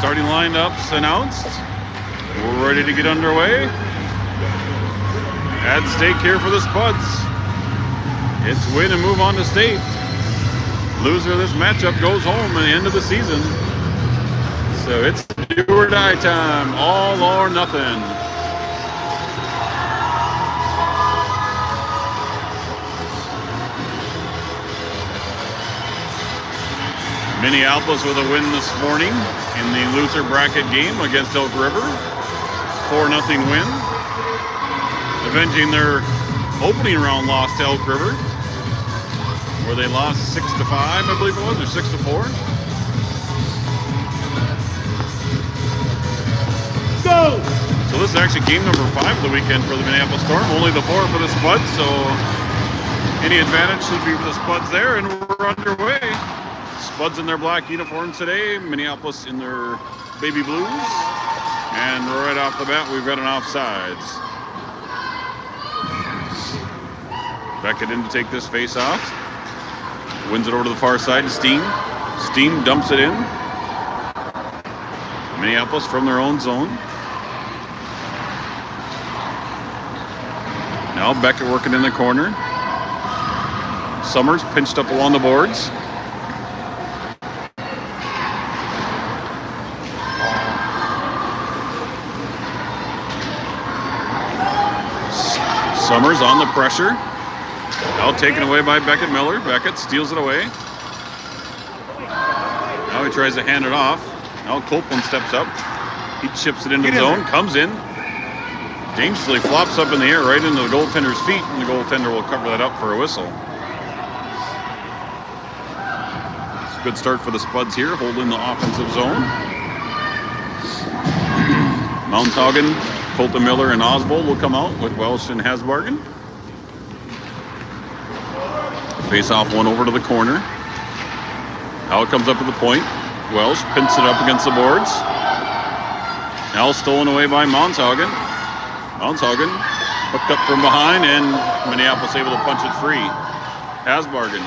Starting lineups announced. We're ready to get underway. At stake here for the Spuds. It's win and move on to state. Loser of this matchup goes home at the end of the season. So it's do or die time, all or nothing. Minneapolis with a win this morning in the loser bracket game against Elk River. 4-0 win. Avenging their opening round loss to Elk River, where they lost 6-5, I believe it was, or 6-4. Go! So this is actually game number 5 of the weekend for the Minneapolis Storm. Only the 4 for the Spuds, so any advantage should be for the Spuds there, and we're underway. Spuds in their black uniforms today, Minneapolis in their baby blues. And right off the bat, we've got an offsides. Beckett in to take this face off. Wins it over to the far side to Steen. Steen dumps it in. Minneapolis from their own zone. Now Beckett working in the corner. Summers pinched up along the boards. Summers on the pressure. Now taken away by Beckett Miller. Beckett steals it away. Now he tries to hand it off. Now Copeland steps up. He chips it into the zone, comes in. Dangerously flops up in the air right into the goaltender's feet, and the goaltender will cover that up for a whistle. It's a good start for the Spuds here, holding the offensive zone. Mounthaugen, Colton Miller, and Oswald will come out with Welsh and Hasbargen. Face off one over to the corner. Now it comes up to the point. Welsh pints it up against the boards. Now stolen away by Mounthaugen. Mounthaugen hooked up from behind, and Minneapolis able to punch it free. Hasbargen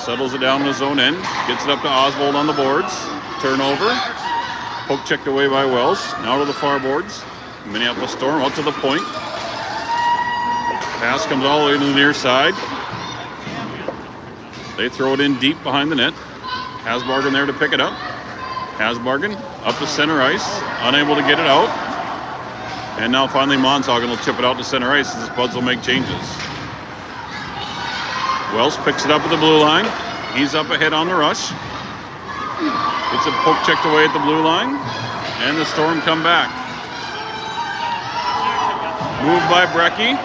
settles it down in the zone end. Gets it up to Oswald on the boards. Turnover. Poke checked away by Wells. Now to the far boards. Minneapolis Storm out to the point. Pass comes all the way to the near side. They throw it in deep behind the net. Hasbargen there to pick it up. Hasbargen up to center ice. Unable to get it out. And now finally Mounthaugen will chip it out to center ice as the Spuds will make changes. Wells picks it up at the blue line. He's up ahead on the rush. Gets it poke checked away at the blue line. And the Storm come back. Moved by Brecky.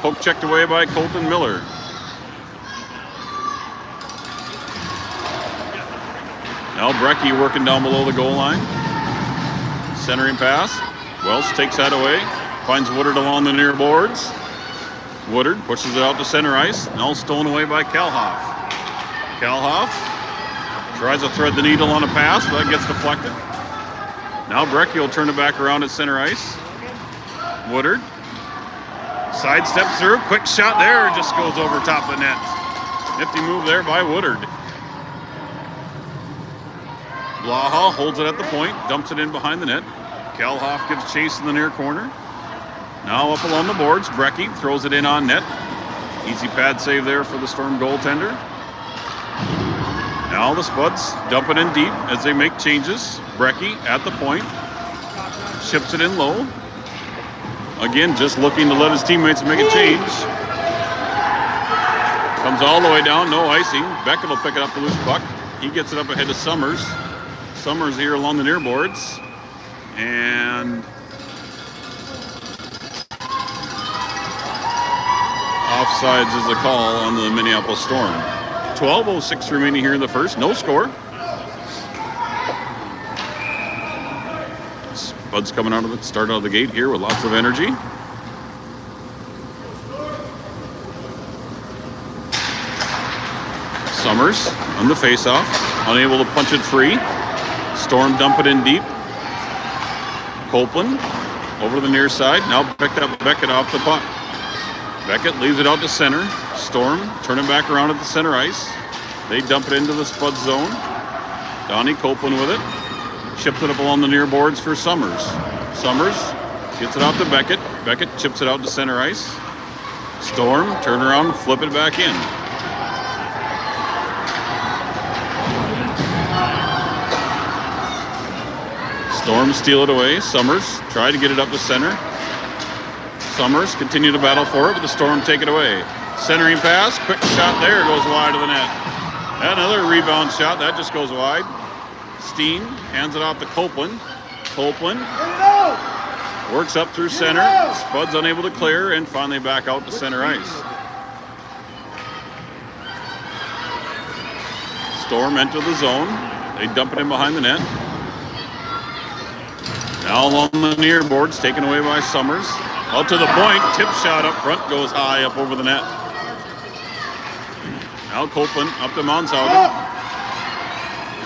Poke checked away by Colton Miller. Now Brecky working down below the goal line. Centering pass. Wells takes that away. Finds Woodard along the near boards. Woodard pushes it out to center ice. Now stolen away by Kalhoff. Kalhoff Tries to thread the needle on a pass, but that gets deflected. Now Brecky will turn it back around at center ice. Woodard sidesteps through. Quick shot there. Just goes over top of the net. Nifty move there by Woodard. Blaha holds it at the point. Dumps it in behind the net. Kalhoff gives chase in the near corner. Now up along the boards. Brecky throws it in on net. Easy pad save there for the Storm goaltender. Now the Spuds dump it in deep as they make changes. Brecky at the point. Chips it in low. Again, just looking to let his teammates make a change. Comes all the way down, no icing. Beckett will pick it up the loose puck. He gets it up ahead of Summers. Summers here along the near boards. And offsides is the call on the Minneapolis Storm. 12:06 remaining here in the first. No score. Spuds coming out of it, start out of the gate here with lots of energy. Summers on the faceoff, unable to punch it free. Storm dump it in deep. Copeland over the near side. Now picked up Beckett off the puck. Beckett leaves it out to center. Storm turning back around at the center ice. They dump it into the Spud zone. Donnie Copeland with it. Chips it up along the near boards for Summers. Summers gets it out to Beckett. Beckett chips it out to center ice. Storm turn around, flip it back in. Storm steal it away. Summers try to get it up to center. Summers continue to battle for it, but the Storm take it away. Centering pass, quick shot there, goes wide of the net. Another rebound shot, that just goes wide. Steen hands it off to Copeland. Copeland works up through center. Spud's unable to clear and finally back out to center ice. Storm enter the zone. They dump it in behind the net. Now along the near boards, taken away by Summers. Out to the point, tip shot up front, goes high up over the net. Now Copeland up to Monshaugen.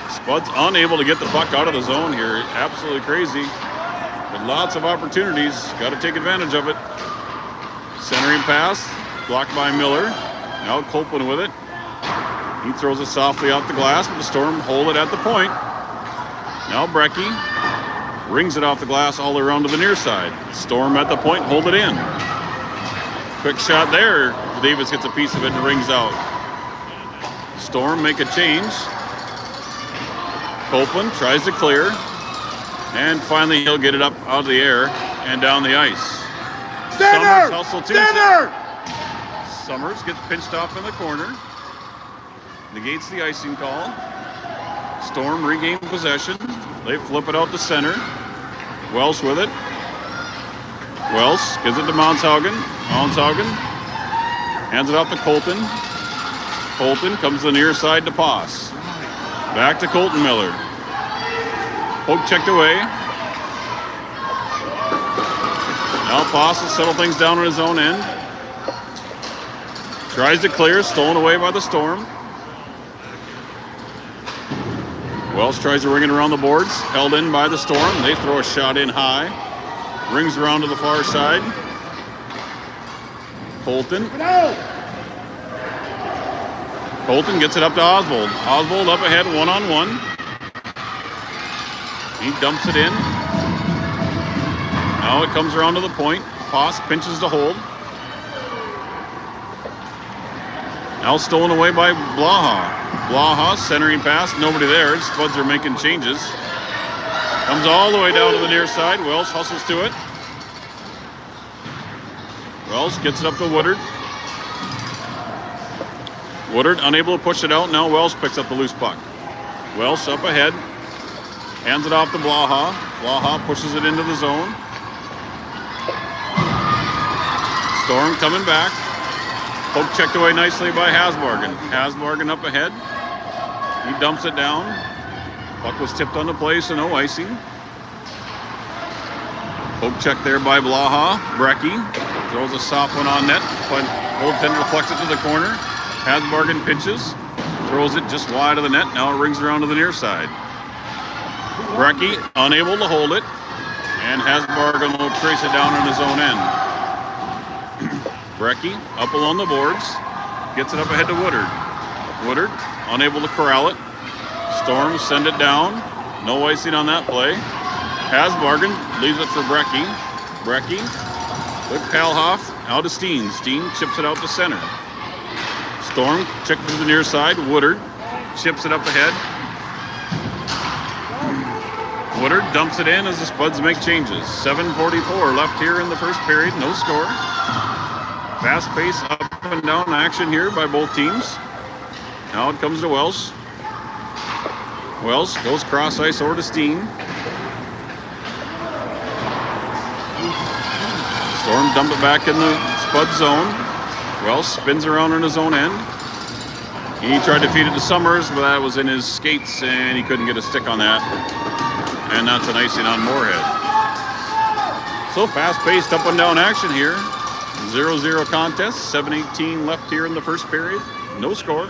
Spud's unable to get the puck out of the zone here. Absolutely crazy. With lots of opportunities, got to take advantage of it. Centering pass, blocked by Miller. Now Copeland with it. He throws it softly off the glass, but the Storm hold it at the point. Now Brecky rings it off the glass all around to the near side. Storm at the point, hold it in. Quick shot there. Davis gets a piece of it and rings out. Storm make a change. Copeland tries to clear. And finally he'll get it up out of the air and down the ice. Center! Summers hustle too. Center! Summers gets pinched off in the corner. Negates the icing call. Storm regain possession. They flip it out to center. Welsh with it. Welsh gives it to Monshaugen. Monshaugen hands it off to Colton. Colton comes to the near side to Poss. Back to Colton Miller. Poke checked away. Now Poss will settle things down on his own end. Tries to clear, stolen away by the Storm. Welsh tries to ring it around the boards, held in by the Storm. They throw a shot in high. Rings around to the far side. Colton. Colton gets it up to Oswald. Oswald up ahead, one-on-one. He dumps it in. Now it comes around to the point. Poss pinches to hold. Now stolen away by Blaha. Blaha centering pass, nobody there. Spuds are making changes. Comes all the way down to the near side. Welsh hustles to it. Welsh gets it up to Woodard. Woodard unable to push it out. Now Welsh picks up the loose puck. Welsh up ahead. Hands it off to Blaha. Blaha pushes it into the zone. Storm coming back. Poke checked away nicely by Hasbargen. Hasbargen up ahead. He dumps it down. Puck was tipped on the play, so no icing. Poke check there by Blaha. Brecky throws a soft one on net. Goaltender deflects it to the corner. Hasbargen pitches. Throws it just wide of the net. Now it rings around to the near side. Brecky unable to hold it. And Hasbargen will trace it down on his own end. Brecky up along the boards. Gets it up ahead to Woodard. Woodard unable to corral it. Storm send it down. No icing on that play. Hasbargen leaves it for Brecky. Brecky with Palhoff out to Steen. Steen chips it out to center. Storm check to the near side. Woodard chips it up ahead. Woodard dumps it in as the Spuds make changes. 7:44 left here in the first period. No score. Fast pace up and down action here by both teams. Now it comes to Welsh. Welsh goes cross ice over to Steen. Storm dump it back in the Spud zone. Welsh spins around on his own end. He tried to feed it to Summers, but that was in his skates and he couldn't get a stick on that. And that's an icing on Moorhead. So fast-paced up and down action here. 0-0 contest. 7:18 left here in the first period. No score.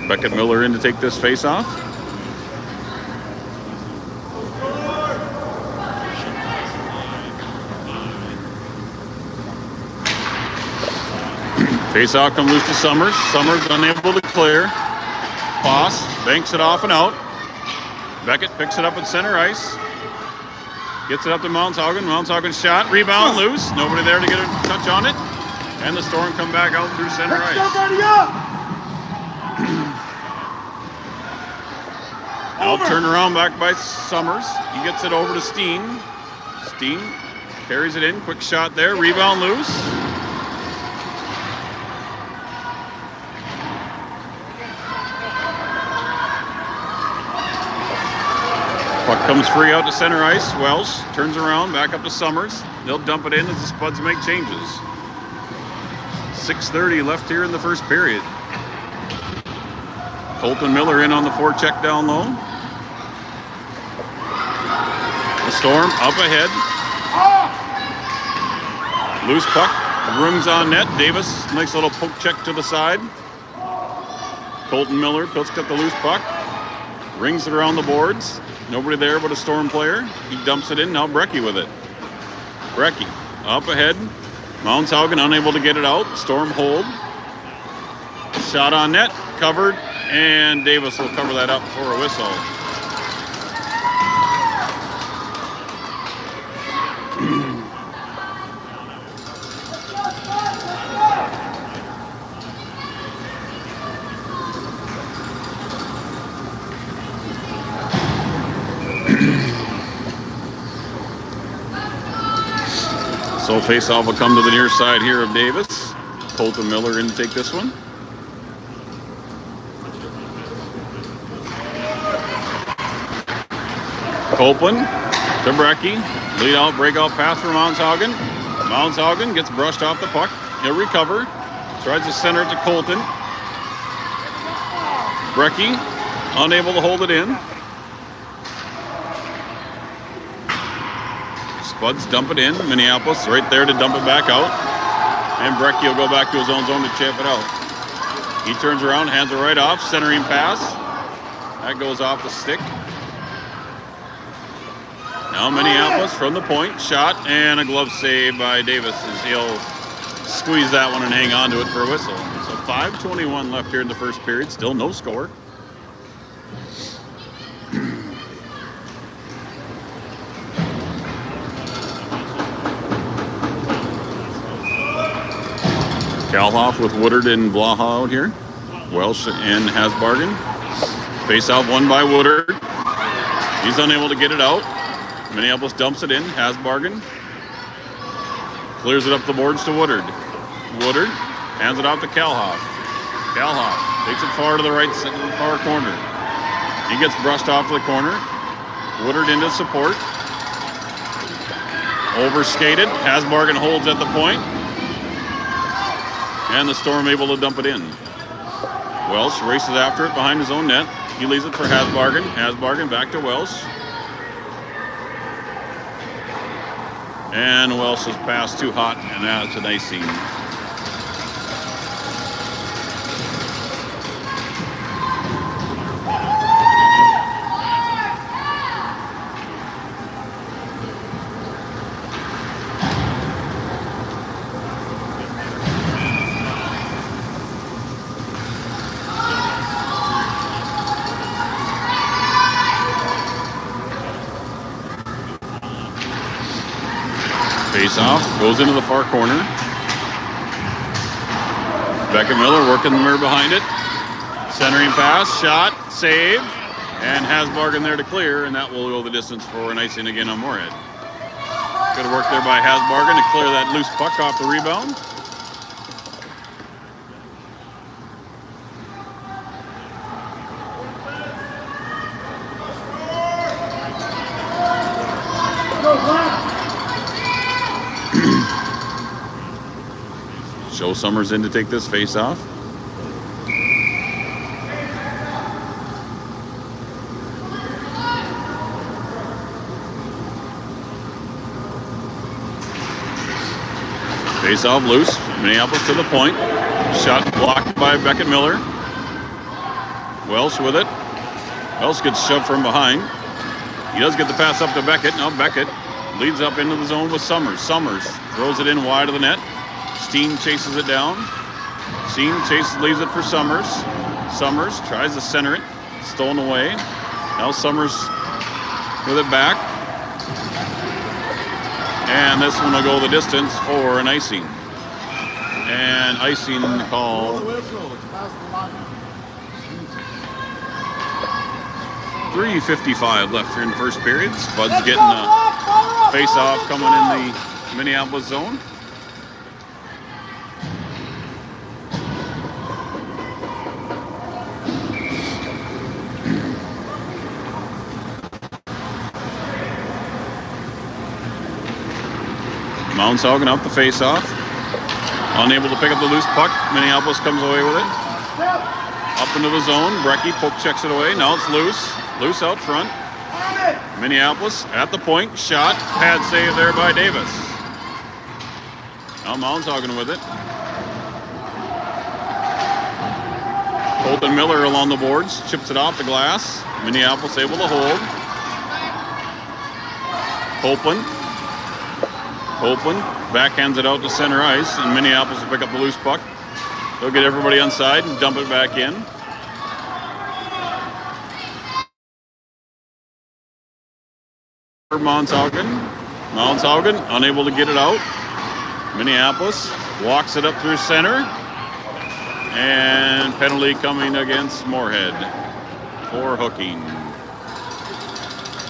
Beckett Miller in to take this face-off. Face-off comes loose to Summers. Summers unable to clear. Boss banks it off and out. Beckett picks it up at center ice. Gets it up to Mounshaugen. Mounshaugen shot. Rebound loose. Nobody there to get a touch on it. And the Storm come back out through center ice. Now turn around back by Summers. He gets it over to Steen. Steen carries it in. Quick shot there. Rebound loose. Puck comes free out to center ice. Welsh turns around, back up to Summers. They'll dump it in as the Spuds make changes. 6:30 left here in the first period. Colton Miller in on the forecheck down low. The Storm up ahead. Loose puck, rings on net. Davis makes a little poke check to the side. Colton Miller picks up the loose puck. Rings it around the boards. Nobody there but a Storm player. He dumps it in. Now Brecky with it. Brecky up ahead. Mounshaugen unable to get it out. Storm hold. Shot on net. Covered. And Davis will cover that up for a whistle. So face-off will come to the near side here of Davis. Colton Miller in to take this one. Copeland to Brecky. Lead out, breakout pass for Mounshaugen. Mounshaugen gets brushed off the puck. He'll recover. Tries to center it to Colton. Brecky unable to hold it in. Spuds dump it in. Minneapolis right there to dump it back out. And Brecky will go back to his own zone to chip it out. He turns around, hands it right off. Centering pass. That goes off the stick. Now Minneapolis from the point. Shot and a glove save by Davis as he'll squeeze that one and hang on to it for a whistle. So 5:21 left here in the first period. Still no score. Kalhoff with Woodard and Blaha out here. Welsh and Hasbargen. Face-off won by Woodard. He's unable to get it out. Minneapolis dumps it in. Hasbargen clears it up the boards to Woodard. Woodard hands it off to Kalhoff. Kalhoff takes it far to the right far corner. He gets brushed off to the corner. Woodard into support. Overskated. Hasbargen holds at the point. And the Storm able to dump it in. Welsh races after it behind his own net. He leaves it for Hasbargen. Hasbargen back to Welsh. And Welsh's pass too hot, and that's an icing. Face off, goes into the far corner. Beckett Miller working the mirror behind it. Centering pass, shot, save, and Hasbargen there to clear, and that will go the distance for an icing again on Moorhead. Good work there by Hasbargen to clear that loose puck off the rebound. Joe Summers in to take this face off. Face off loose. Minneapolis to the point. Shot blocked by Beckett Miller. Welsh with it. Welsh gets shoved from behind. He does get the pass up to Beckett. Now Beckett leads up into the zone with Summers. Summers throws it in wide of the net. Steen chases it down. Steen leaves it for Summers. Summers tries to center it. Stolen away. Now Summers with it back. And this one will go the distance for an icing. And icing call. 3:55 left here in the first period. Spud's getting a face-off coming in the Minneapolis zone. Mounshaugen out the face-off. Unable to pick up the loose puck. Minneapolis comes away with it. Up into the zone. Brecky poke checks it away. Now it's loose. Loose out front. Minneapolis at the point. Shot. Pad save there by Davis. Now Mounshaugen with it. Colton Miller along the boards. Chips it off the glass. Minneapolis able to hold. Copeland backhands it out to center ice, and Minneapolis will pick up the loose puck. They'll get everybody on side and dump it back in. Mounshaugen unable to get it out. Minneapolis walks it up through center, and penalty coming against Moorhead for hooking.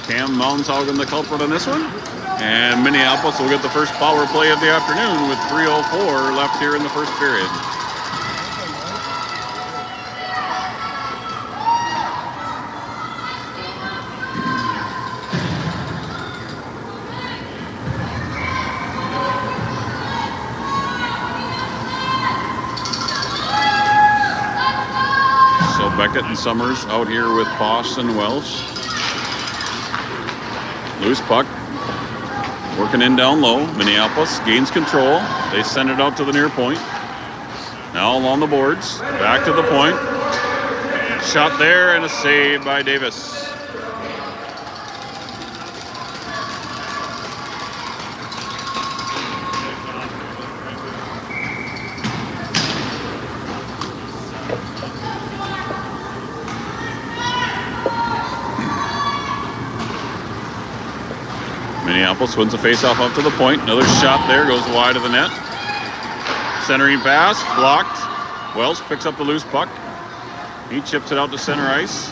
Cam Mounshaugen the culprit on this one. And Minneapolis will get the first power play of the afternoon with 3:04 left here in the first period. So Beckett and Summers out here with Poss and Welsh. Loose puck. Working in down low. Minneapolis gains control. They send it out to the near point. Now along the boards. Back to the point. Shot there and a save by Davis. Minneapolis wins the faceoff up to the point. Another shot there, goes wide of the net. Centering pass, blocked. Welsh picks up the loose puck. He chips it out to center ice.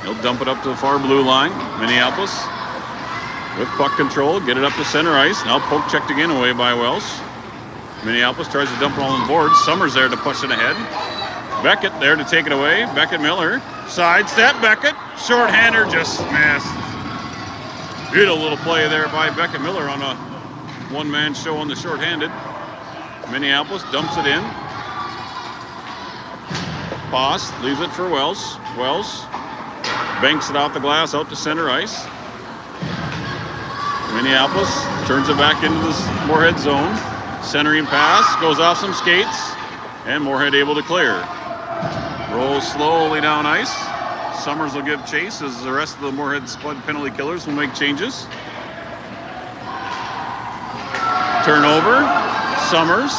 He'll dump it up to the far blue line. Minneapolis with puck control, get it up to center ice. Now poke checked again away by Welsh. Minneapolis tries to dump it on the board. Summers there to push it ahead. Beckett there to take it away. Beckett Miller. Sidestep Beckett. Shorthander just missed. Beautiful little play there by Beckett Miller on a one-man show on the shorthanded. Minneapolis dumps it in. Poss leaves it for Welsh. Welsh banks it off the glass out to center ice. Minneapolis turns it back into this Moorhead zone. Centering pass, goes off some skates, and Moorhead able to clear. Rolls slowly down ice. Summers will give chase as the rest of the Moorhead Spud penalty killers will make changes. Turnover, Summers.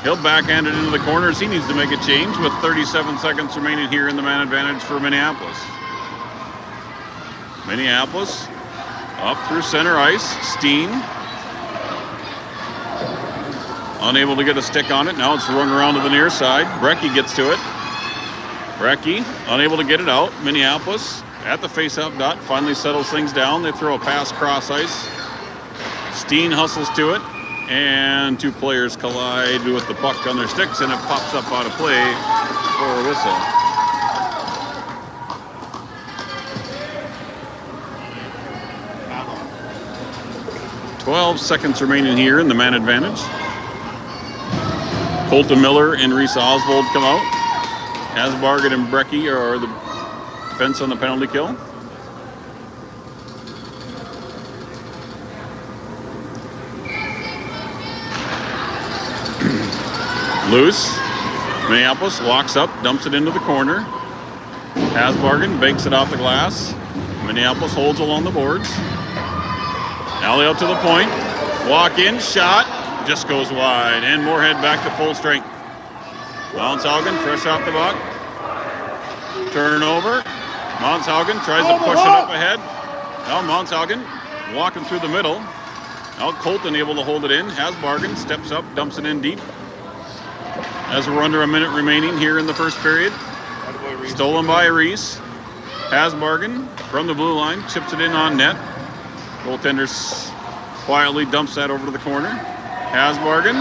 He'll backhand it into the corners. He needs to make a change with 37 seconds remaining here in the man advantage for Minneapolis. Minneapolis up through center ice. Steen unable to get a stick on it. Now it's rung around to the near side. Brecky gets to it. Brecky unable to get it out. Minneapolis at the face-off dot finally settles things down. They throw a pass cross ice. Steen hustles to it, and two players collide with the puck on their sticks, and it pops up out of play for a whistle. – 12 seconds remaining here in the man advantage. Colton Miller and Reese Oswald come out. Hasbargen and Brecky are the defense on the penalty kill. Loose. Minneapolis walks up, dumps it into the corner. Hasbargen banks it off the glass. Minneapolis holds along the boards. Alley out to the point. Walk in, shot. Just goes wide, and Moorhead back to full strength. Montshaugen fresh off the buck. Turnover. Montshaugen tries to push it up ahead. Now Montshaugen walking through the middle. Now Colton able to hold it in. Hasbargen steps up, dumps it in deep. As we're under a minute remaining here in the first period. Stolen by Reese. Hasbargen from the blue line chips it in on net. Goaltender quietly dumps that over to the corner. Hasbargen,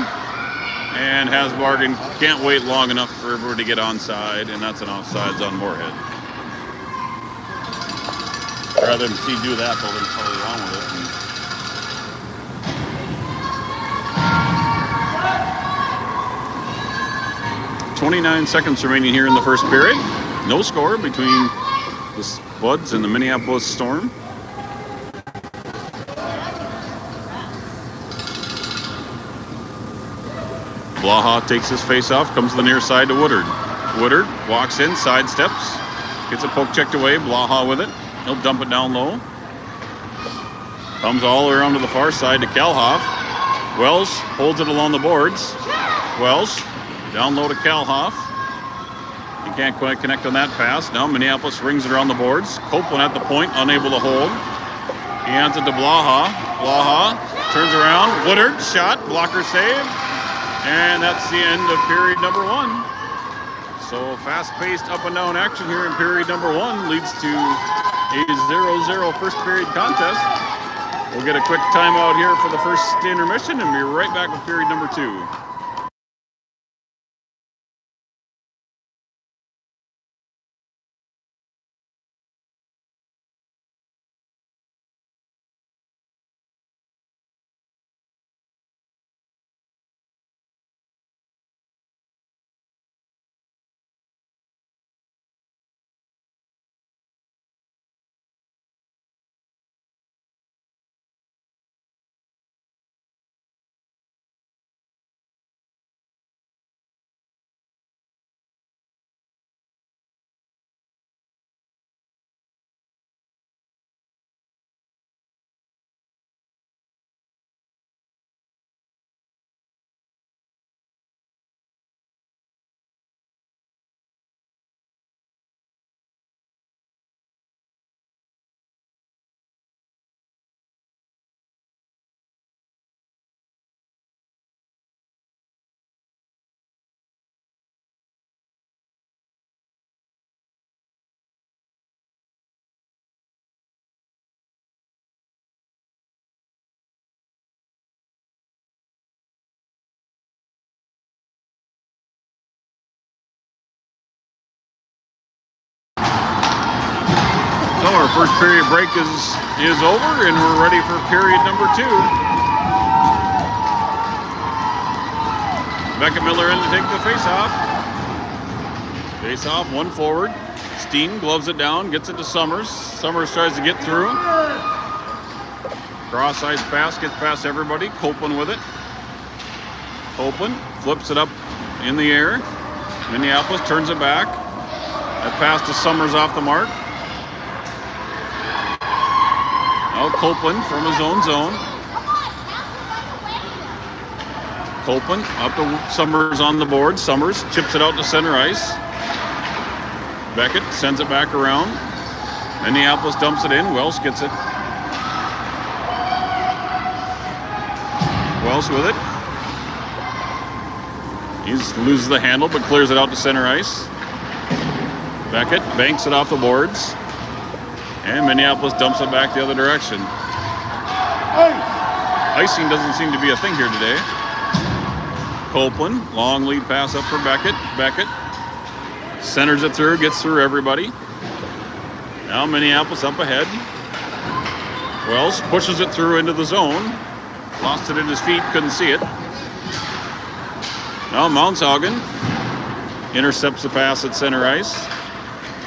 and Hasbargen can't wait long enough for everyone to get onside, and that's an offsides on Moorhead. Rather than see do that, they'll then follow along with it. 29 seconds remaining here in the first period. No score between the Spuds and the Minneapolis Storm. Blaha takes his face off, comes to the near side to Woodard. Woodard walks in, sidesteps, gets a poke checked away, Blaha with it. He'll dump it down low. Comes all the way around to the far side to Kalhoff. Wells holds it along the boards. Wells down low to Kalhoff. He can't quite connect on that pass. Now Minneapolis rings it around the boards. Copeland at the point, unable to hold. He hands it to Blaha. Blaha turns around. Woodard, shot, blocker save. And that's the end of period number one. So fast-paced up and down action here in period number one leads to a 0-0 first period contest. We'll get a quick timeout here for the first intermission and be right back with period number two. So our first period break is over, and we're ready for period number two. Becca Miller in to take the face-off. Face-off, one forward. Steen gloves it down, gets it to Summers. Summers tries to get through. Cross ice pass, gets past everybody. Copeland with it. Copeland flips it up in the air. Minneapolis turns it back. That pass to Summers off the mark. Now Copeland from his own zone. Copeland up to Summers on the board. Summers chips it out to center ice. Beckett sends it back around. Minneapolis dumps it in. Welsh gets it. Welsh with it. He loses the handle but clears it out to center ice. Beckett banks it off the boards. And Minneapolis dumps it back the other direction. Icing doesn't seem to be a thing here today. Copeland, long lead pass up for Beckett. Beckett centers it through, gets through everybody. Now Minneapolis up ahead. Wells pushes it through into the zone. Lost it in his feet, couldn't see it. Now Mounshaugen intercepts the pass at center ice.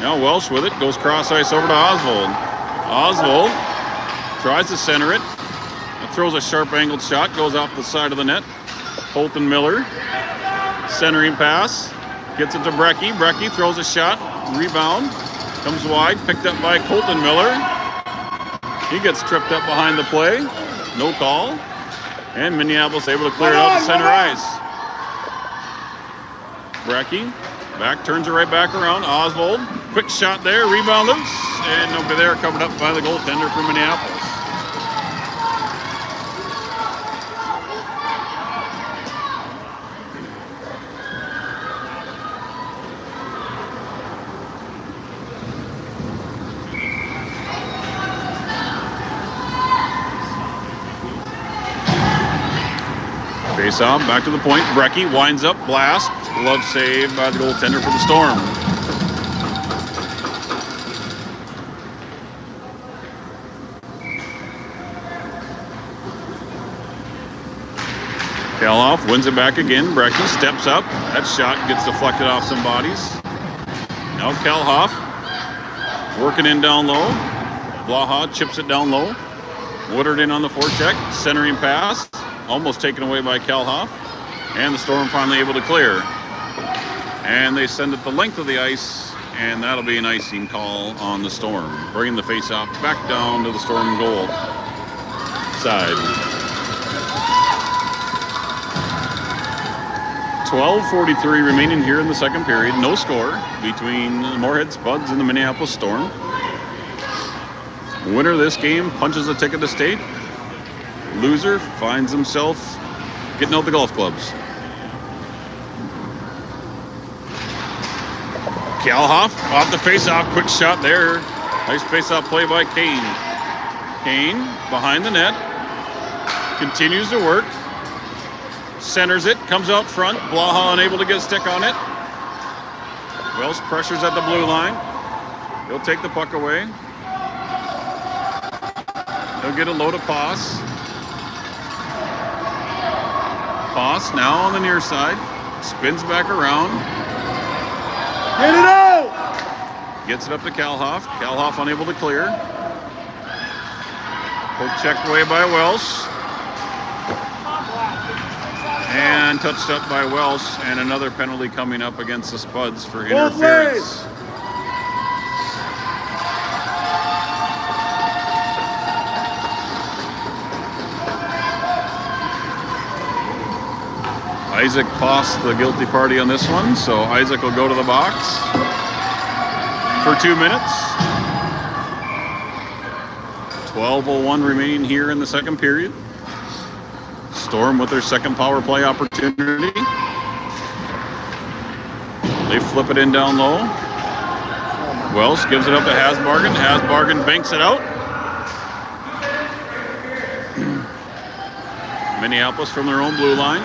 Now Welsh with it, goes cross ice over to Oswald. Oswald tries to center it. Throws a sharp angled shot, goes off the side of the net. Colton Miller, centering pass, gets it to Brecky. Brecky throws a shot, rebound, comes wide, picked up by Colton Miller. He gets tripped up behind the play, no call. And Minneapolis able to clear it out to center ice. Brecky, back, turns it right back around. Oswald, quick shot there, rebound loose, and nobody there, covered up by the goaltender for Minneapolis. Face off, back to the point. Brecky winds up, blast. Glove save by the goaltender for the Storm. Kaloff wins it back again. Brecky steps up. That shot gets deflected off some bodies. Now Kalhoff working in down low. Blaha chips it down low. Woodard in on the forecheck. Centering pass. Almost taken away by Kalhoff. And the Storm finally able to clear. And they send it the length of the ice, and that'll be an icing call on the Storm. Bringing the face-off back down to the Storm goal side. 12:43 remaining here in the second period. No score between the Moorhead Spuds and the Minneapolis Storm. Winner of this game punches a ticket to state. Loser finds himself getting out the golf clubs. Kalhoff off the face-off, quick shot there. Nice face-off play by Kane. Kane behind the net, continues to work, centers it, comes out front. Blaha unable to get a stick on it. Wells pressures at the blue line. He'll take the puck away. He'll get a load of Pass. Pass now on the near side, spins back around. Get it out! Gets it up to Kalhoff. Kalhoff unable to clear. Pulled checked away by Welsh. And touched up by Welsh. And another penalty coming up against the Spuds for interference. Isaac Poss, the guilty party on this one, so Isaac will go to the box for 2 minutes. 12:01 remaining here in the second period. Storm with their second power play opportunity. They flip it in down low. Welsh gives it up to Hasbargen. Hasbargen banks it out. Minneapolis from their own blue line.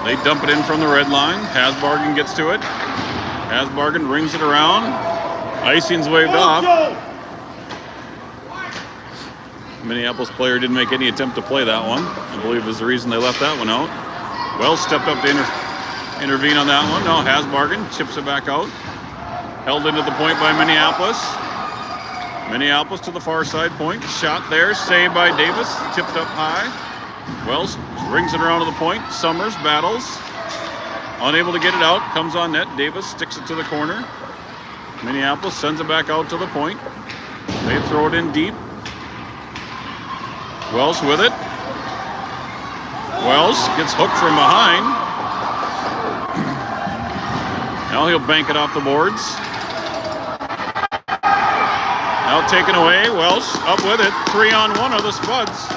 They dump it in from the red line. Hasbargen gets to it. Hasbargen rings it around. Icing's waved off. Minneapolis player didn't make any attempt to play that one. I believe is the reason they left that one out. Wells stepped up to intervene on that one. No, Hasbargen chips it back out. Held into the point by Minneapolis. Minneapolis to the far side point. Shot there, saved by Davis. Tipped up high. Wells rings it around to the point. Summers battles. Unable to get it out. Comes on net. Davis sticks it to the corner. Minneapolis sends it back out to the point. They throw it in deep. Wells with it. Wells gets hooked from behind. Now he'll bank it off the boards. Now taken away. Wells up with it. 3-on-1 are the Spuds.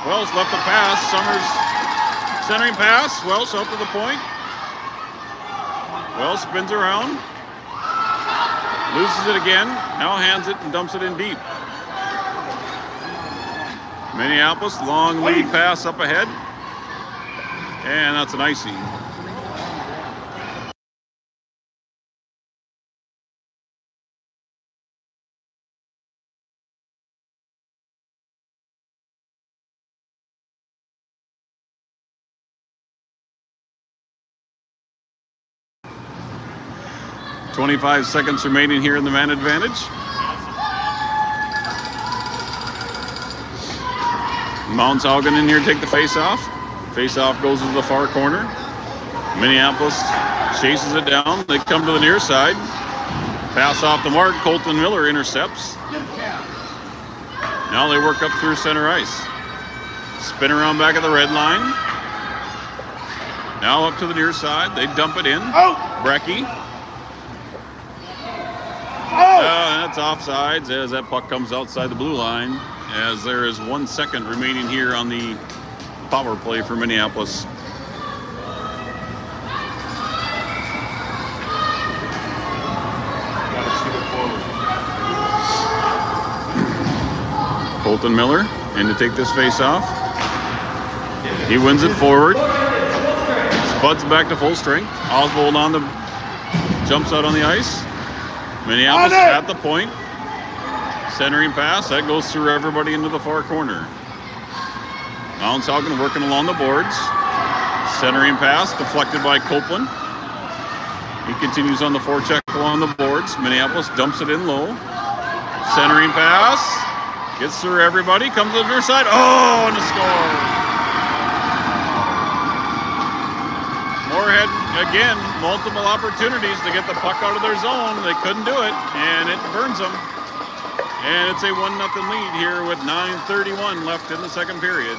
Wells left the pass. Summers centering pass. Wells out to the point. Wells spins around. Loses it again. Now hands it and dumps it in deep. Minneapolis, long lead pass up ahead. And that's an icing. .25 seconds remaining here in the man advantage. Mounts-Haugen in here to take the face-off. Face-off goes to the far corner. Minneapolis chases it down. They come to the near side. Pass off the mark. Colton Miller intercepts. Now they work up through center ice. Spin around back at the red line. Now up to the near side. They dump it in. Brecky. That's offsides as that puck comes outside the blue line, as there is 1 second remaining here on the power play for Minneapolis. Colton Miller in to take this face off. He wins it forward. Spuds back to full strength. Oswald on the jumps out on the ice. Minneapolis at the point. Centering pass. That goes through everybody into the far corner. Mounts-Haugen working along the boards. Centering pass deflected by Copeland. He continues on the forecheck along the boards. Minneapolis dumps it in low. Centering pass. Gets through everybody. Comes to the near side. Oh, and a score. Moorhead, again, multiple opportunities to get the puck out of their zone. They couldn't do it, and it burns them. And it's a 1-0 lead here with 9:31 left in the second period.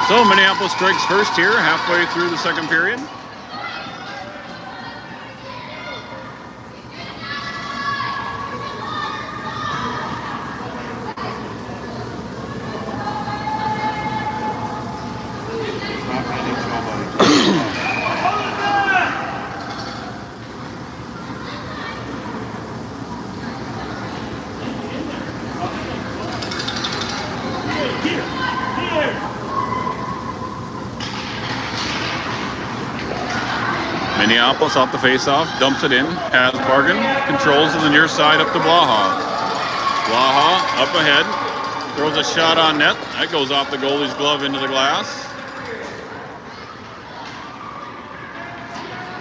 So Minneapolis strikes first here, halfway through the second period. Minneapolis off the face-off, dumps it in, has Bargain, controls to the near side up to Blaha. Blaha up ahead, throws a shot on net. That goes off the goalie's glove into the glass.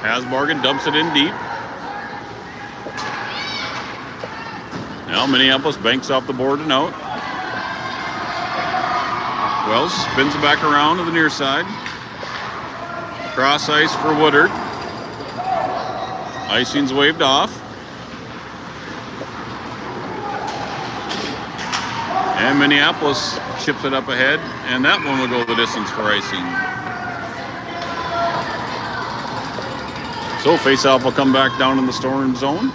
Has Bargain, dumps it in deep. Now Minneapolis banks off the board and out. Wells spins it back around to the near side. Cross ice for Woodard. Icing's waved off. And Minneapolis chips it up ahead, and that one will go the distance for icing. So face-off will come back down in the Storm zone.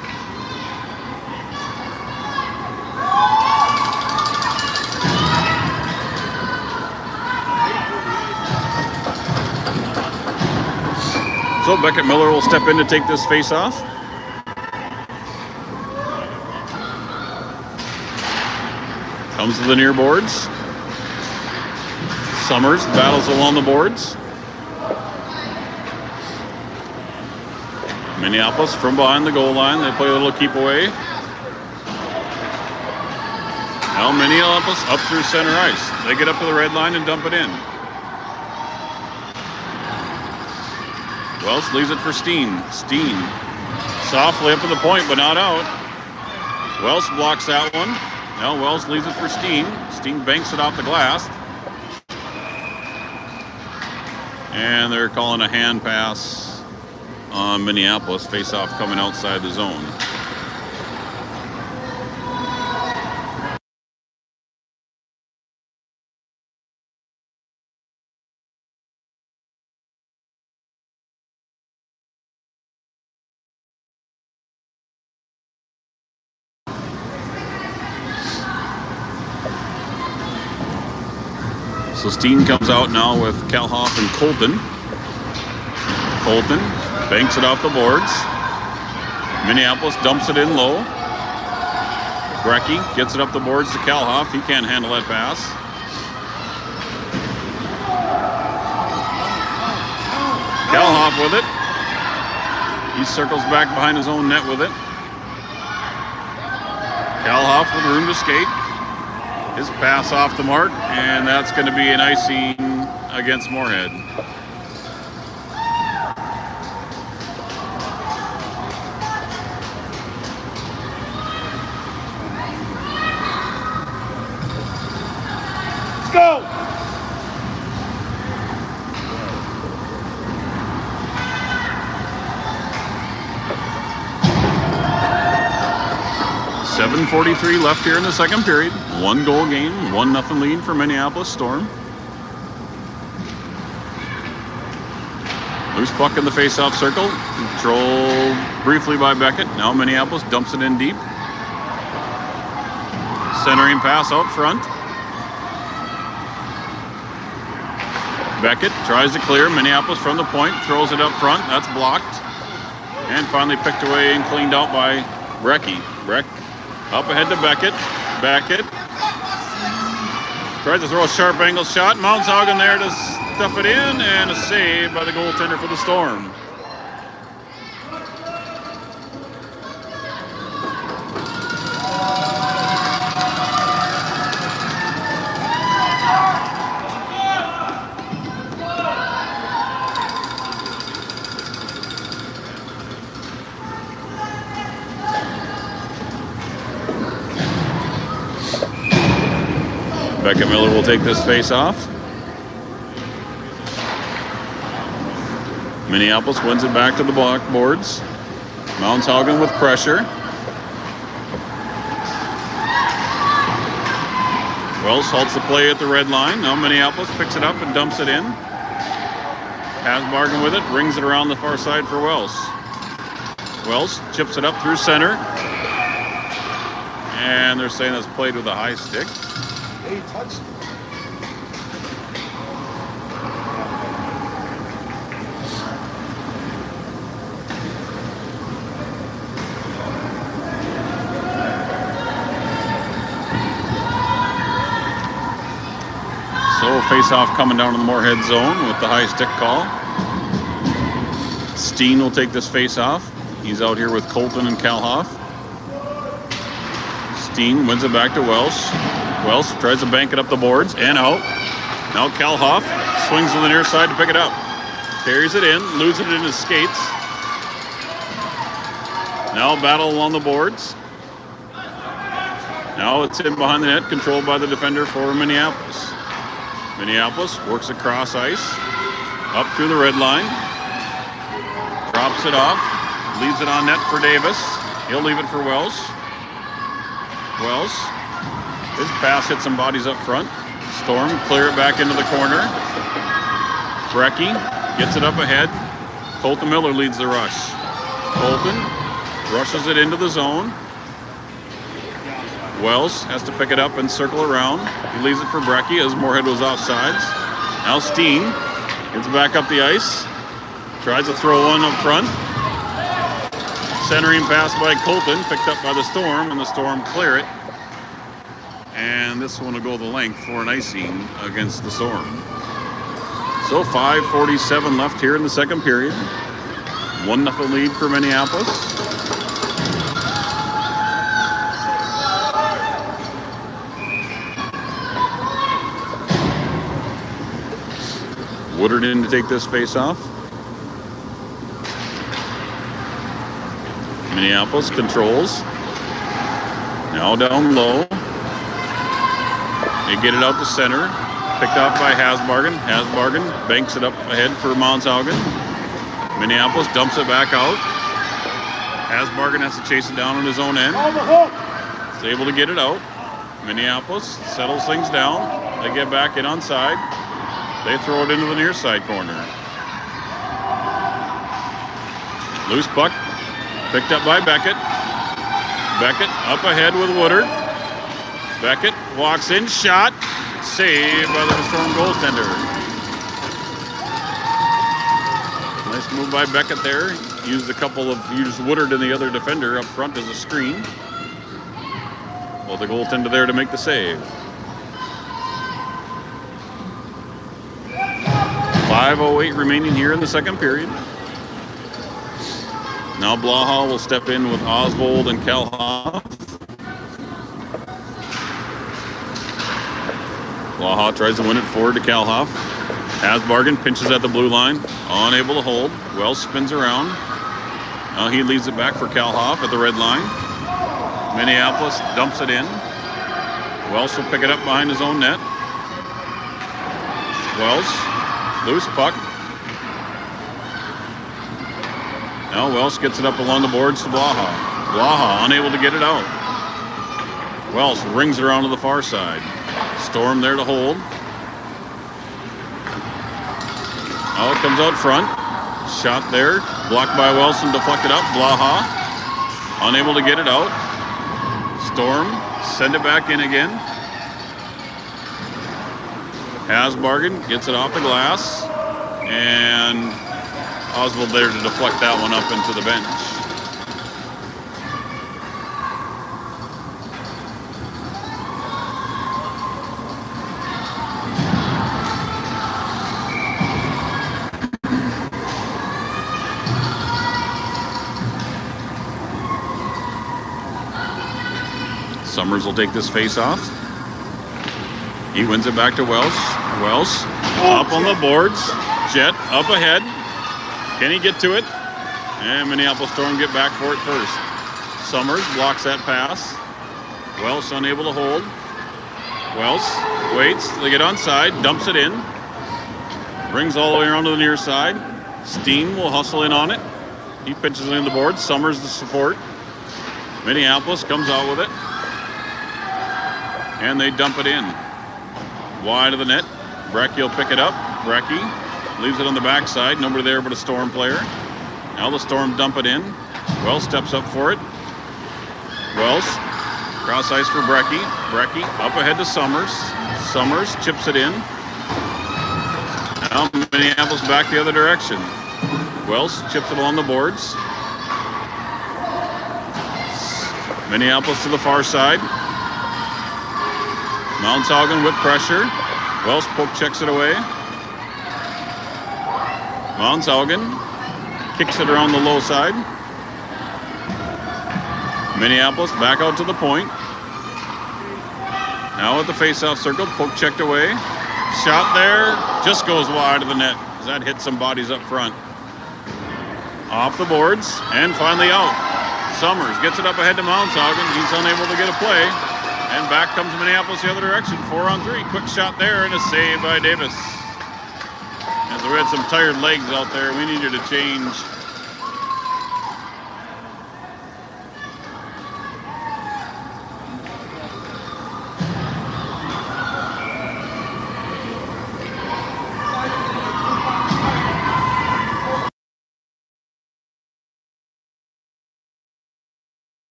So Beckett Miller will step in to take this face-off. Comes to the near boards. Summers battles along the boards. Minneapolis from behind the goal line. They play a little keep away. Now Minneapolis up through center ice. They get up to the red line and dump it in. Wells leaves it for Steen. Steen softly up to the point, but not out. Wells blocks that one. Now Wells leaves it for Steen. Steen banks it off the glass. And they're calling a hand pass on Minneapolis. Face-off coming outside the zone. So Steen comes out now with Kalhoff and Colton. Colton banks it off the boards. Minneapolis dumps it in low. Brecky gets it up the boards to Kalhoff. He can't handle that pass. Kalhoff with it. He circles back behind his own net with it. Kalhoff with room to skate. His pass off the mark, and that's going to be an icing against Moorhead. Let's go! .7:43 left here in the second period. 1-goal game, 1-0 lead for Minneapolis Storm. Loose puck in the face-off circle. Controlled briefly by Beckett. Now Minneapolis dumps it in deep. Centering pass out front. Beckett tries to clear. Minneapolis from the point. Throws it up front. That's blocked. And finally picked away and cleaned out by Brecky. Breck up ahead to Beckett. Beckett tries to throw a sharp angle shot. Mountshaugen there to stuff it in, and a save by the goaltender for the Storm. Beckett Miller will take this face off. Minneapolis wins it back to the boards. Mountshaugen with pressure. Wells halts the play at the red line. Now Minneapolis picks it up and dumps it in. Has Bargain with it, rings it around the far side for Wells. Wells chips it up through center. And they're saying that's played with a high stick. He touched it. So face-off coming down to the Moorhead zone with the high stick call. Steen will take this face-off. He's out here with Colton and Kalhoff. Steen wins it back to Welsh. Welsh tries to bank it up the boards and out. Now Kalhoff swings to the near side to pick it up. Carries it in, loses it in his skates. Now battle along the boards. Now it's in behind the net, controlled by the defender for Minneapolis. Minneapolis works across ice, up through the red line. Drops it off, leaves it on net for Davis. He'll leave it for Welsh. Welsh. His pass hits some bodies up front. Storm clear it back into the corner. Brecky gets it up ahead. Colton Miller leads the rush. Colton rushes it into the zone. Wells has to pick it up and circle around. He leaves it for Brecky as Moorhead was offsides. Now Steen gets back up the ice. Tries to throw one up front. Centering pass by Colton, picked up by the Storm, and the Storm clear it. And this one will go the length for an icing against the Storm. So 5:47 left here in the second period. 1-0 lead for Minneapolis. Woodard in to take this face off. Minneapolis controls. Now down low. They get it out to center. Picked off by Hasbargen. Hasbargen banks it up ahead for Monshaugen. Minneapolis dumps it back out. Hasbargen has to chase it down on his own end. He's able to get it out. Minneapolis settles things down. They get back in on side. They throw it into the near side corner. Loose puck. Picked up by Beckett. Beckett up ahead with Woodard. Beckett walks in, shot. Saved by the Storm goaltender. Nice move by Beckett there. Used Woodard and the other defender up front as a screen. Well, the goaltender there to make the save. 5:08 remaining here in the second period. Now Blaha will step in with Oswald and Kalhoff. Blaha tries to win it forward to Kalhoff. Hasbargen pinches at the blue line. Unable to hold. Wells spins around. Now he leaves it back for Kalhoff at the red line. Minneapolis dumps it in. Wells will pick it up behind his own net. Wells, loose puck. Now Wells gets it up along the boards to Blaha. Blaha unable to get it out. Wells rings it around to the far side. Storm there to hold. Now it comes out front. Shot there. Blocked by Wilson, deflected up. Blaha unable to get it out. Storm send it back in again. Hasbargen gets it off the glass. And Oswald there to deflect that one up into the bench. Summers will take this face off. He wins it back to Welsh. Welsh up on the boards. Jet up ahead. Can he get to it? And Minneapolis Storm get back for it first. Summers blocks that pass. Welsh unable to hold. Welsh waits. They get onside. Dumps it in. Brings all the way around to the near side. Steen will hustle in on it. He pitches it in the board. Summers the support. Minneapolis comes out with it. And they dump it in. Wide of the net. Brecky will pick it up. Brecky leaves it on the backside. Nobody there but a Storm player. Now the Storm dump it in. Wells steps up for it. Wells. Cross ice for Brecky. Brecky up ahead to Summers. Summers chips it in. Now Minneapolis back the other direction. Wells chips it along the boards. Minneapolis to the far side. Monshaugen with pressure. Wells poke checks it away. Monshaugen kicks it around the low side. Minneapolis back out to the point. Now at the face-off circle, poke checked away. Shot there, just goes wide of the net as that hits some bodies up front. Off the boards and finally out. Summers gets it up ahead to Monshaugen. He's unable to get a play. And back comes Minneapolis the other direction. 4-on-3. Quick shot there and a save by Davis. As we had some tired legs out there, we needed a change.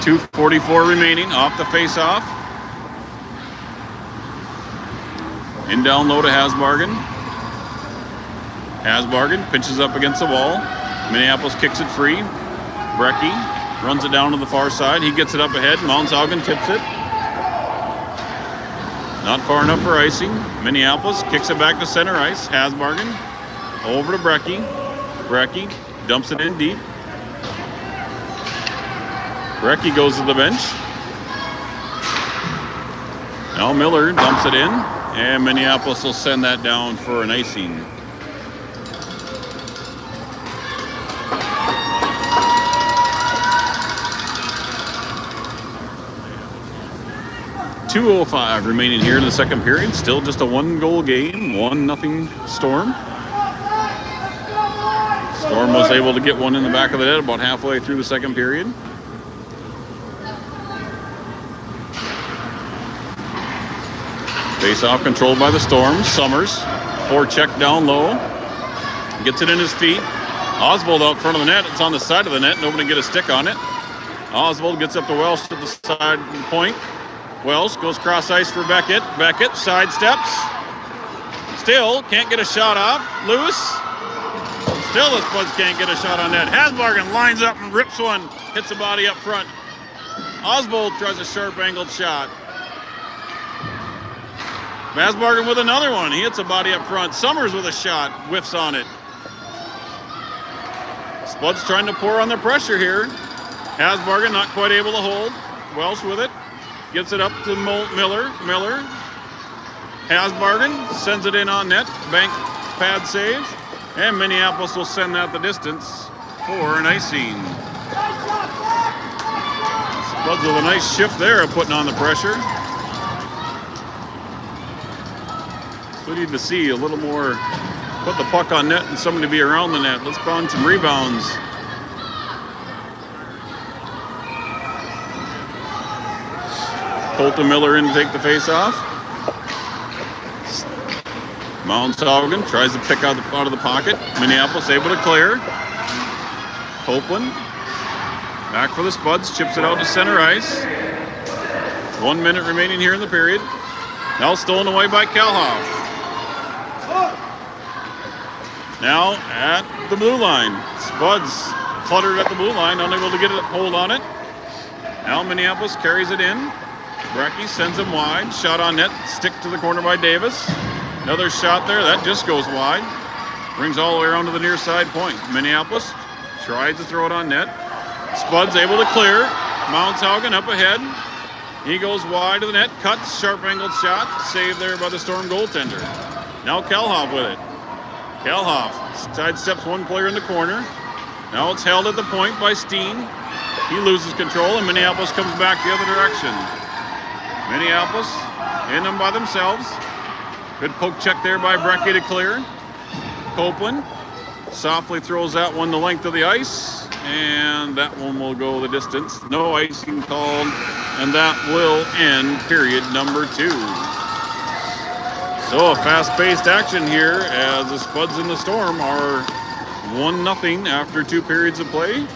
.244 remaining off the face-off. In down low to Hasbargen. Hasbargen pitches up against the wall. Minneapolis kicks it free. Brecky runs it down to the far side. He gets it up ahead. Monshaugen tips it. Not far enough for icing. Minneapolis kicks it back to center ice. Hasbargen over to Brecky. Brecky dumps it in deep. Brecky goes to the bench. Now Miller dumps it in. And Minneapolis will send that down for an icing. .205 remaining here in the second period. Still just a 1-goal game, 1-0 Storm. Storm was able to get one in the back of the net about halfway through the second period. Face-off controlled by the Storm. Summers, forecheck down low. Gets it in his feet. Oswald out front of the net. It's on the side of the net. Nobody can get a stick on it. Oswald gets up to Welsh at the side of the point. Welsh goes cross ice for Beckett. Beckett sidesteps. Still can't get a shot off. Loose. Still the Spuds can't get a shot on net. Hasbargen lines up and rips one. Hits the body up front. Oswald tries a sharp angled shot. Hasbargen with another one. He hits a body up front. Summers with a shot. Whiffs on it. Spuds trying to pour on the pressure here. Hasbargen not quite able to hold. Welsh with it. Gets it up to Miller. Miller. Hasbargen sends it in on net. Bank pad saves. And Minneapolis will send that the distance for an icing. Spuds with a nice shift there of putting on the pressure. We need to see a little more, put the puck on net and somebody to be around the net. Let's find some rebounds. Colton Miller in to take the face off. Mounshaugen tries to pick out of the pocket. Minneapolis able to clear. Copeland back for the Spuds, chips it out to center ice. 1 minute remaining here in the period. Now stolen away by Kalhoff. Now at the blue line. Spuds cluttered at the blue line, unable to get a hold on it. Now Minneapolis carries it in. Brecky sends him wide. Shot on net. Stick to the corner by Davis. Another shot there. That just goes wide. Brings all the way around to the near side point. Minneapolis tries to throw it on net. Spuds able to clear. Mounshaugen up ahead. He goes wide to the net. Cuts. Sharp angled shot. Saved there by the Storm goaltender. Now Kalhoff with it. Kalhoff sidesteps one player in the corner. Now it's held at the point by Steen. He loses control and Minneapolis comes back the other direction. Minneapolis in them by themselves. Good poke check there by Brecky to clear. Copeland softly throws that one the length of the ice, and that one will go the distance. No icing called, and that will end period number 2. So a fast-paced action here as the Spuds and the Storm are 1-0 after 2 periods of play.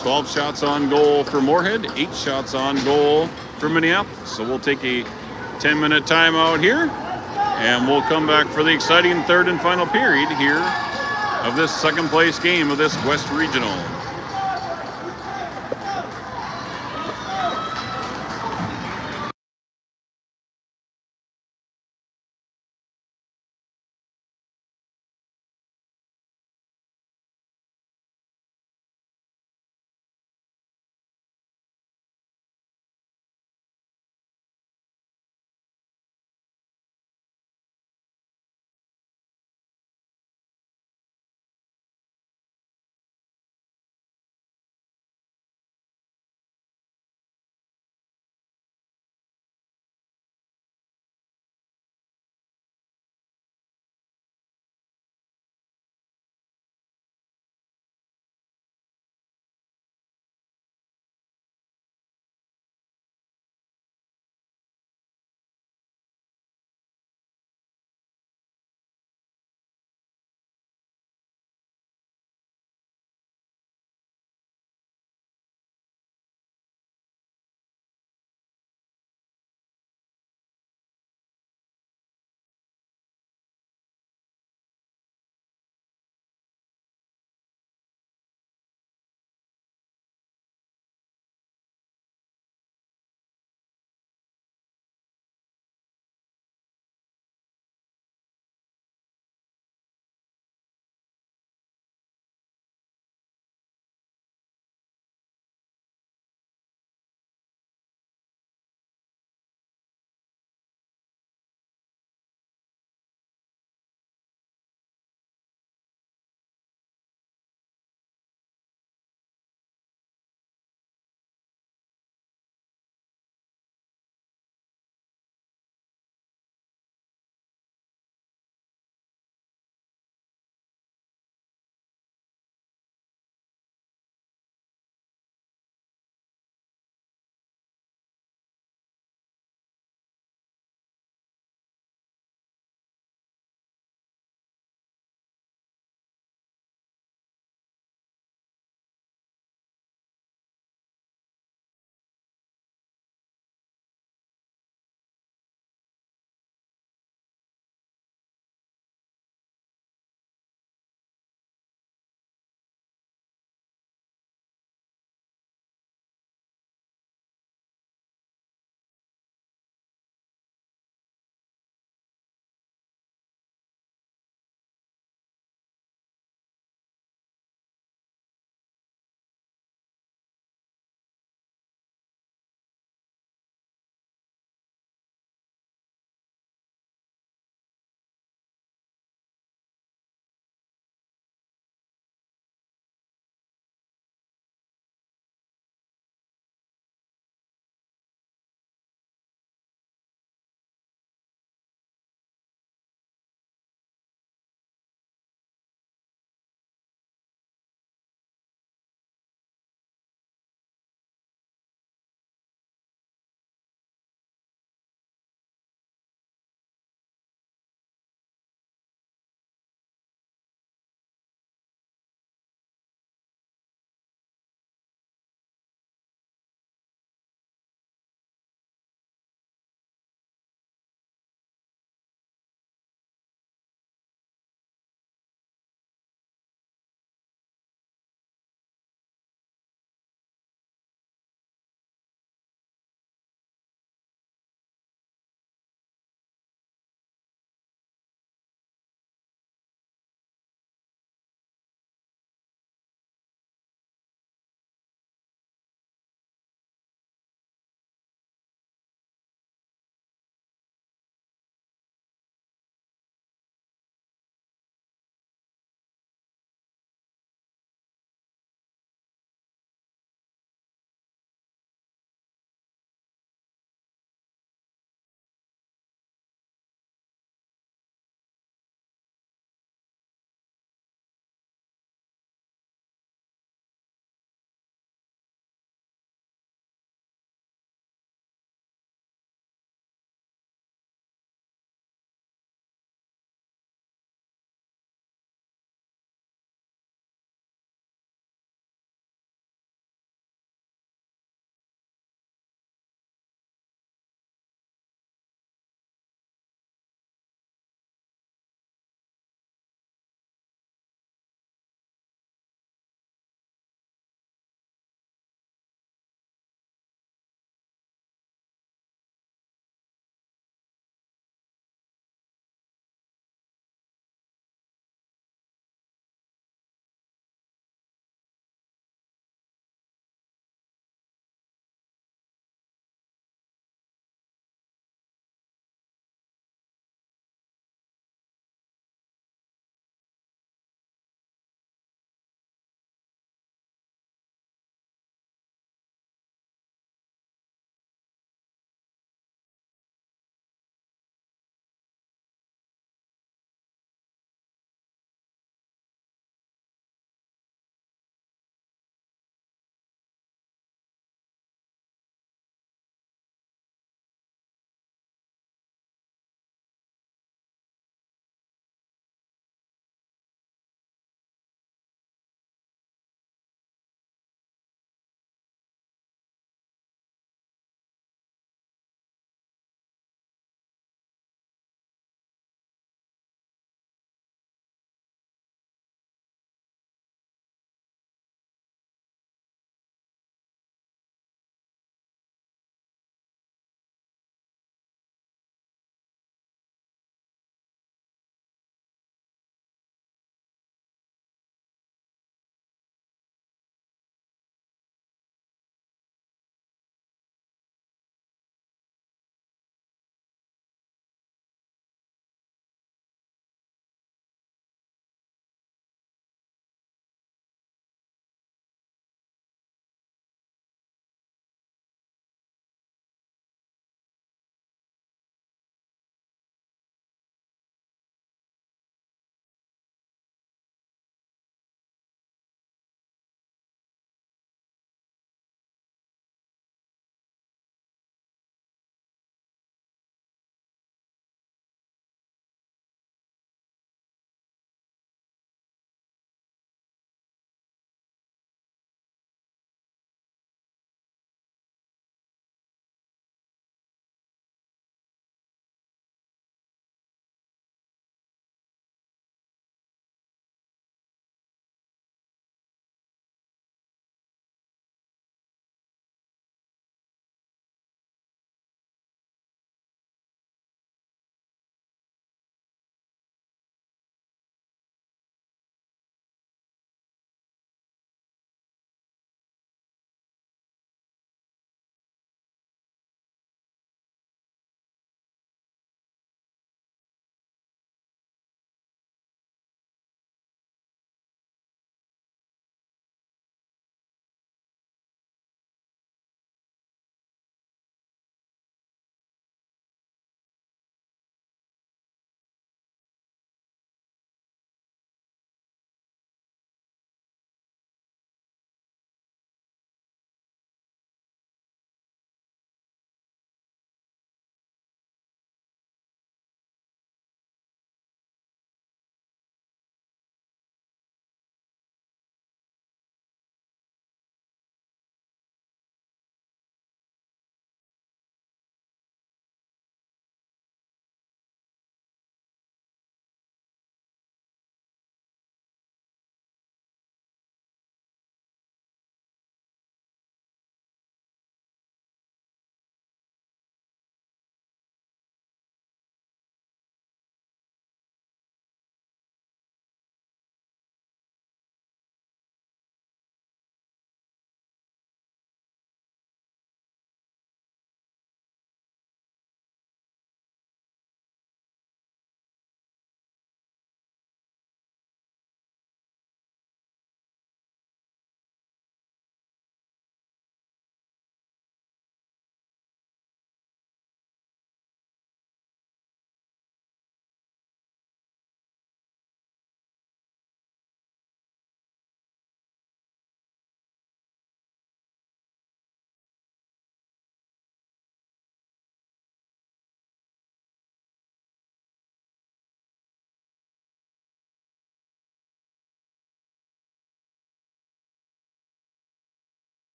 12 shots on goal for Moorhead, 8 shots on goal for Minneapolis. So we'll take a 10-minute timeout here, and we'll come back for the exciting third and final period here of this second place game of this West Regional.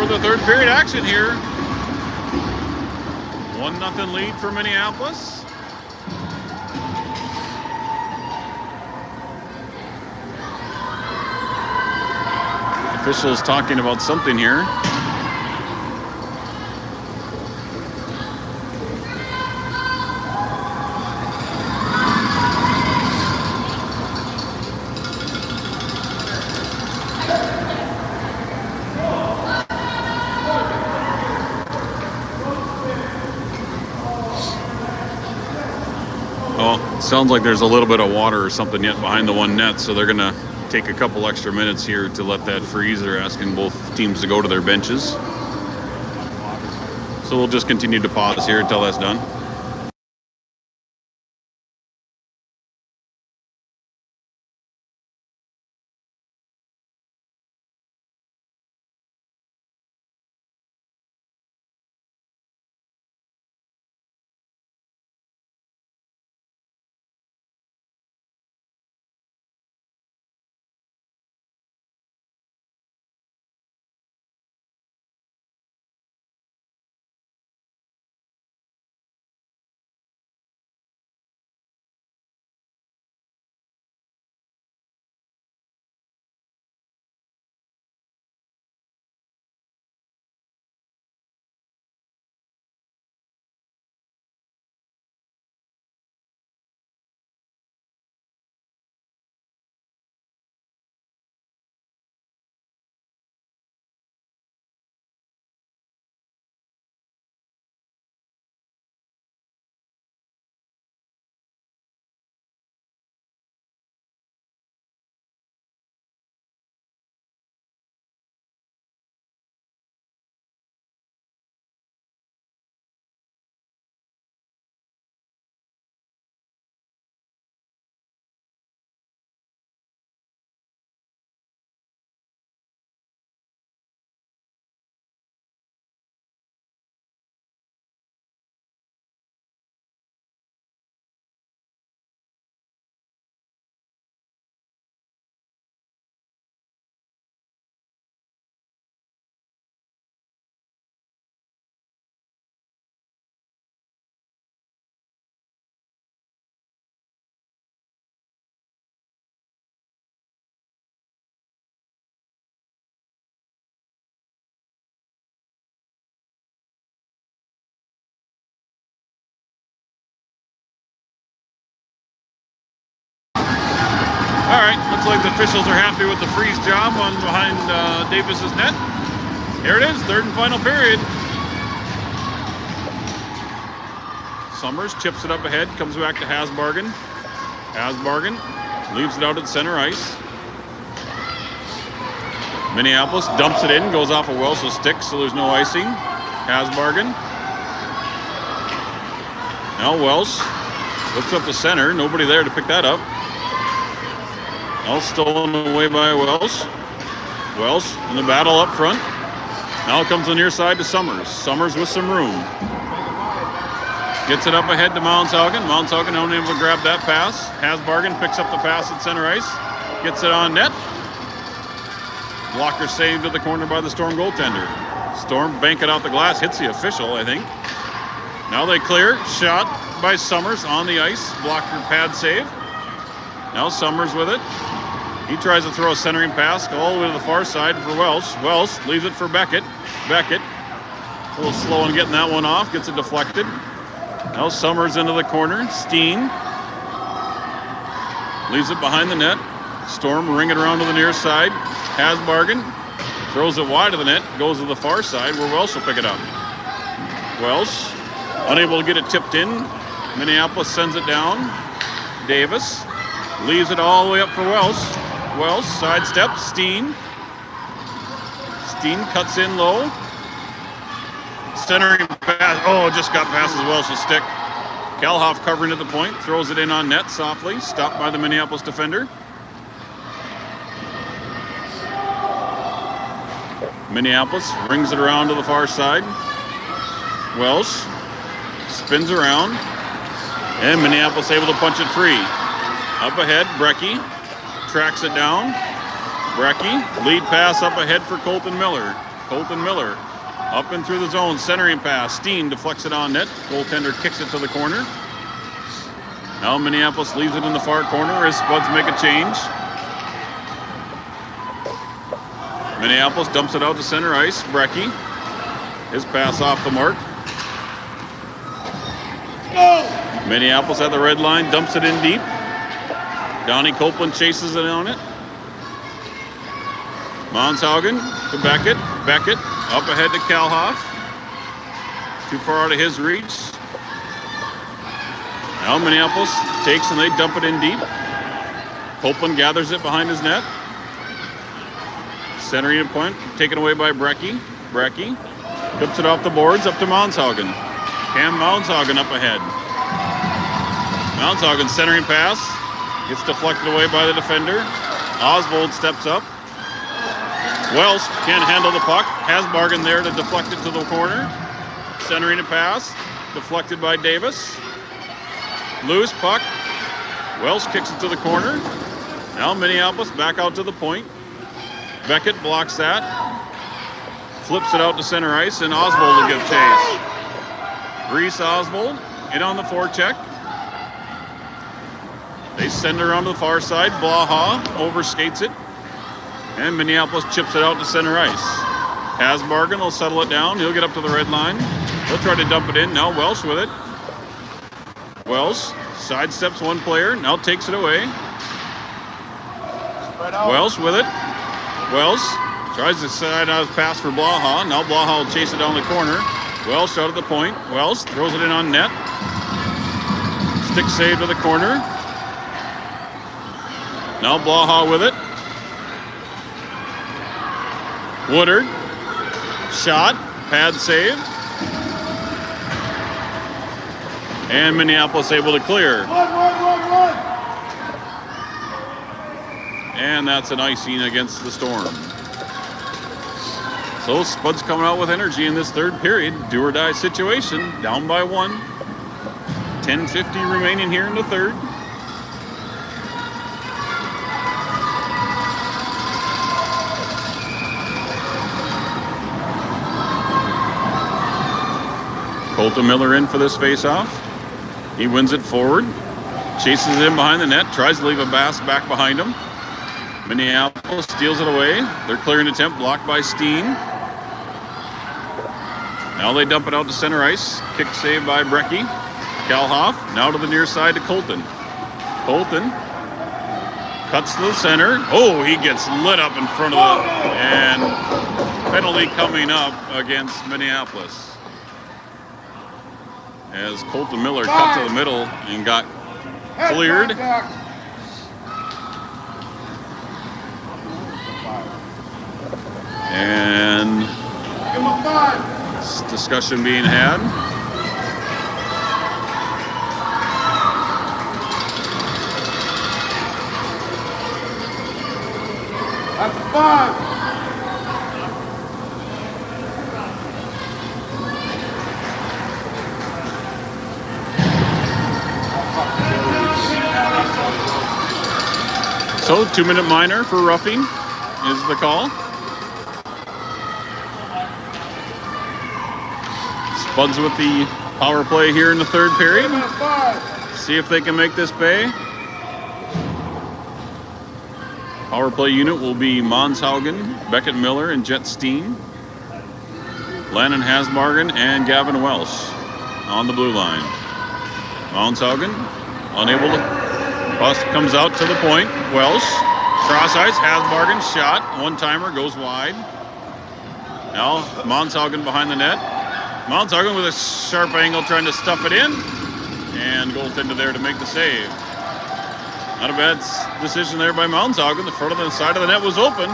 the third period action here. 1-0 lead for Minneapolis. Officials talking about something here. Sounds like there's a little bit of water or something yet behind the one net, so they're going to take a couple extra minutes here to let that freeze. They're asking both teams to go to their benches. So we'll just continue to pause here until that's done. All right, looks like the officials are happy with the freeze job on behind Davis's net. Here it is, third and final period. Summers chips it up ahead, comes back to Hasbargen. Hasbargen leaves it out at center ice. Minneapolis dumps it in, goes off of Welsh's stick, so there's no icing. Hasbargen. Now Welsh looks up the center, nobody there to pick that up. Now stolen away by Welsh. Welsh in the battle up front. Now comes the near side to Summers. Summers with some room. Gets it up ahead to Mounshaugen. Mounshaugen unable to grab that pass. Hasbargen picks up the pass at center ice. Gets it on net. Blocker saved at the corner by the Storm goaltender. Storm bank it out the glass. Hits the official, I think. Now they clear. Shot by Summers on the ice. Blocker pad save. Now Summers with it. He tries to throw a centering pass all the way to the far side for Welsh. Welsh leaves it for Beckett. Beckett, a little slow on getting that one off, gets it deflected. Now Summers into the corner. Steen leaves it behind the net. Storm ring it around to the near side. Hasbargen throws it wide of the net, goes to the far side where Welsh will pick it up. Welsh unable to get it tipped in. Minneapolis sends it down. Davis leaves it all the way up for Welsh. Welsh sidesteps. Steen. Steen cuts in low. Centering pass. Oh, just got past Welsh's stick. Kalhoff covering at the point. Throws it in on net softly. Stopped by the Minneapolis defender. Minneapolis rings it around to the far side. Welsh spins around. And Minneapolis able to punch it free. Up ahead, Brecky tracks it down. Brecky, lead pass up ahead for Colton Miller. Colton Miller up and through the zone, centering pass. Steen deflects it on net. Goaltender kicks it to the corner. Now Minneapolis leaves it in the far corner as Spuds make a change. Minneapolis dumps it out to center ice. Brecky. His pass off the mark. Minneapolis at the red line, dumps it in deep. Donnie Copeland chases it on it. Monshaugen to Beckett. Beckett up ahead to Kalhoff. Too far out of his reach. Now Minneapolis takes and they dump it in deep. Copeland gathers it behind his net. Centering a point, taken away by Brecky. Brecky flips it off the boards up to Monshaugen. Cam Monshaugen up ahead. Monshaugen centering pass. Gets deflected away by the defender. Oswald steps up. Welsh can't handle the puck. Hasbargen there to deflect it to the corner. Centering a pass. Deflected by Davis. Loose puck. Welsh kicks it to the corner. Now Minneapolis back out to the point. Beckett blocks that. Flips it out to center ice, and Oswald will give chase. Reese Oswald in on the forecheck. They send it around to the far side. Blaha overskates it. And Minneapolis chips it out to center ice. Hasbargen will settle it down. He'll get up to the red line. He'll try to dump it in. Now Welsh with it. Welsh sidesteps one player. Now takes it away. Welsh with it. Welsh tries to side out his pass for Blaha. Now Blaha will chase it down the corner. Welsh out at the point. Welsh throws it in on net. Stick save to the corner. Now Blaha with it. Woodard. Shot. Pad save. And Minneapolis able to clear. Run. And that's an icing against the Storm. So Spuds coming out with energy in this third period. Do or die situation. Down by 1. 10:50 remaining here in the third. Colton Miller in for this face-off. He wins it forward. Chases it in behind the net. Tries to leave a pass back behind him. Minneapolis steals it away. They're clearing the attempt, blocked by Steen. Now they dump it out to center ice. Kick saved by Brecky. Kalhoff now to the near side to Colton. Colton cuts to the center. Oh, he gets lit up in front of the... And penalty coming up against Minneapolis. As Colton Miller cut to the middle and got cleared. And discussion being had. That's a 5. So 2-minute minor for roughing is the call. Spuds with the power play here in the third period. See if they can make this pay. Power play unit will be Monshaugen, Beckett Miller, and Jet Steen. Landon Hasbargen and Gavin Welsh on the blue line. Monshaugen unable to... Bust comes out to the point. Welsh, cross ice, Hasbargen, shot. One-timer, goes wide. Now Monshaugen behind the net. Monshaugen with a sharp angle trying to stuff it in. And goaltender there to make the save. Not a bad decision there by Monshaugen. The front of the side of the net was open.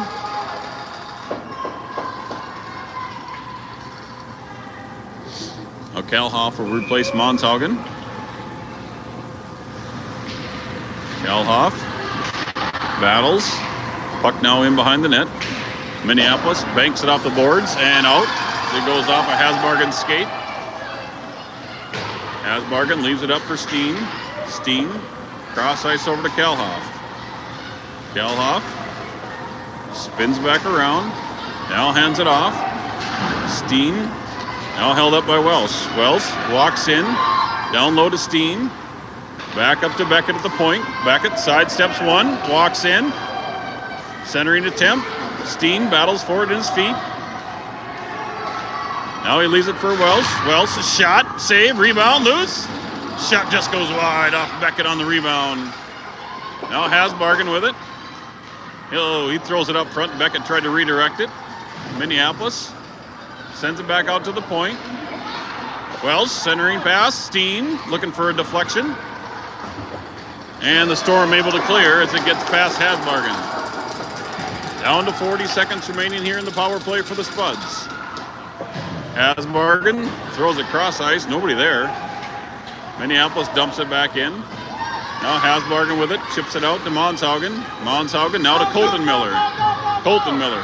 Now Kalhoff will replace Monshaugen. Kalhoff battles. Puck now in behind the net. Minneapolis banks it off the boards and out. It goes off a Hasbargen skate. Hasbargen leaves it up for Steen. Steen cross ice over to Kalhoff. Kalhoff spins back around. Now hands it off. Steen now held up by Welsh. Welsh walks in, down low to Steen. Back up to Beckett at the point. Beckett sidesteps one, walks in. Centering attempt. Steen battles forward in his feet. Now he leaves it for Welsh. Welsh, a shot, save, rebound, loose. Shot just goes wide off Beckett on the rebound. Now Hasbargen with it. He throws it up front. Beckett tried to redirect it. Minneapolis sends it back out to the point. Welsh centering pass. Steen looking for a deflection. And the Storm able to clear as it gets past Hasbargen. Down to 40 seconds remaining here in the power play for the Spuds. Hasbargen throws it cross ice. Nobody there. Minneapolis dumps it back in. Now Hasbargen with it. Chips it out to Monshaugen. Monshaugen now to Colton Miller. Colton Miller.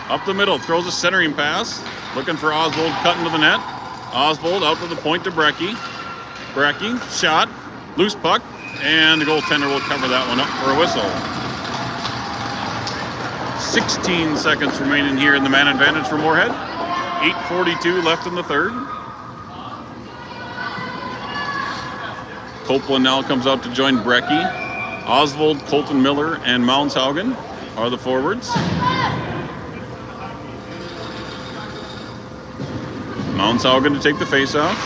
Up the middle. Throws a centering pass. Looking for Oswald cutting to the net. Oswald out to the point to Brecky. Brecky. Shot. Loose puck. And the goaltender will cover that one up for a whistle. 16 seconds remaining here in the man advantage for Moorhead. 8:42 left in the third. Copeland now comes out to join Brecky. Oswald, Colton Miller, and Monshaugen are the forwards. Monshaugen to take the faceoff.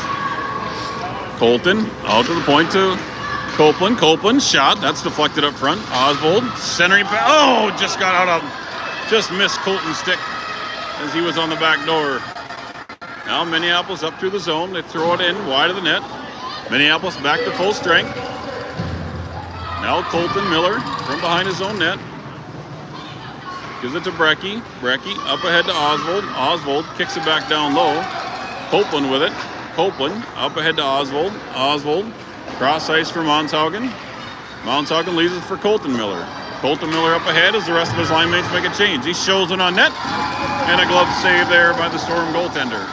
Colton out to the point to Copeland. Copeland shot. That's deflected up front. Oswald centering back. Oh, just got out of. Just missed Colton's stick as he was on the back door. Now Minneapolis up through the zone. They throw it in wide of the net. Minneapolis back to full strength. Now Colton Miller from behind his own net. Gives it to Brecky. Brecky up ahead to Oswald. Oswald kicks it back down low. Copeland with it. Copeland up ahead to Oswald. Oswald cross ice for Monshaugen. Monshaugen leaves it for Colton Miller. Colton Miller up ahead as the rest of his line mates make a change. He shows it on net. And a glove save there by the Storm goaltender.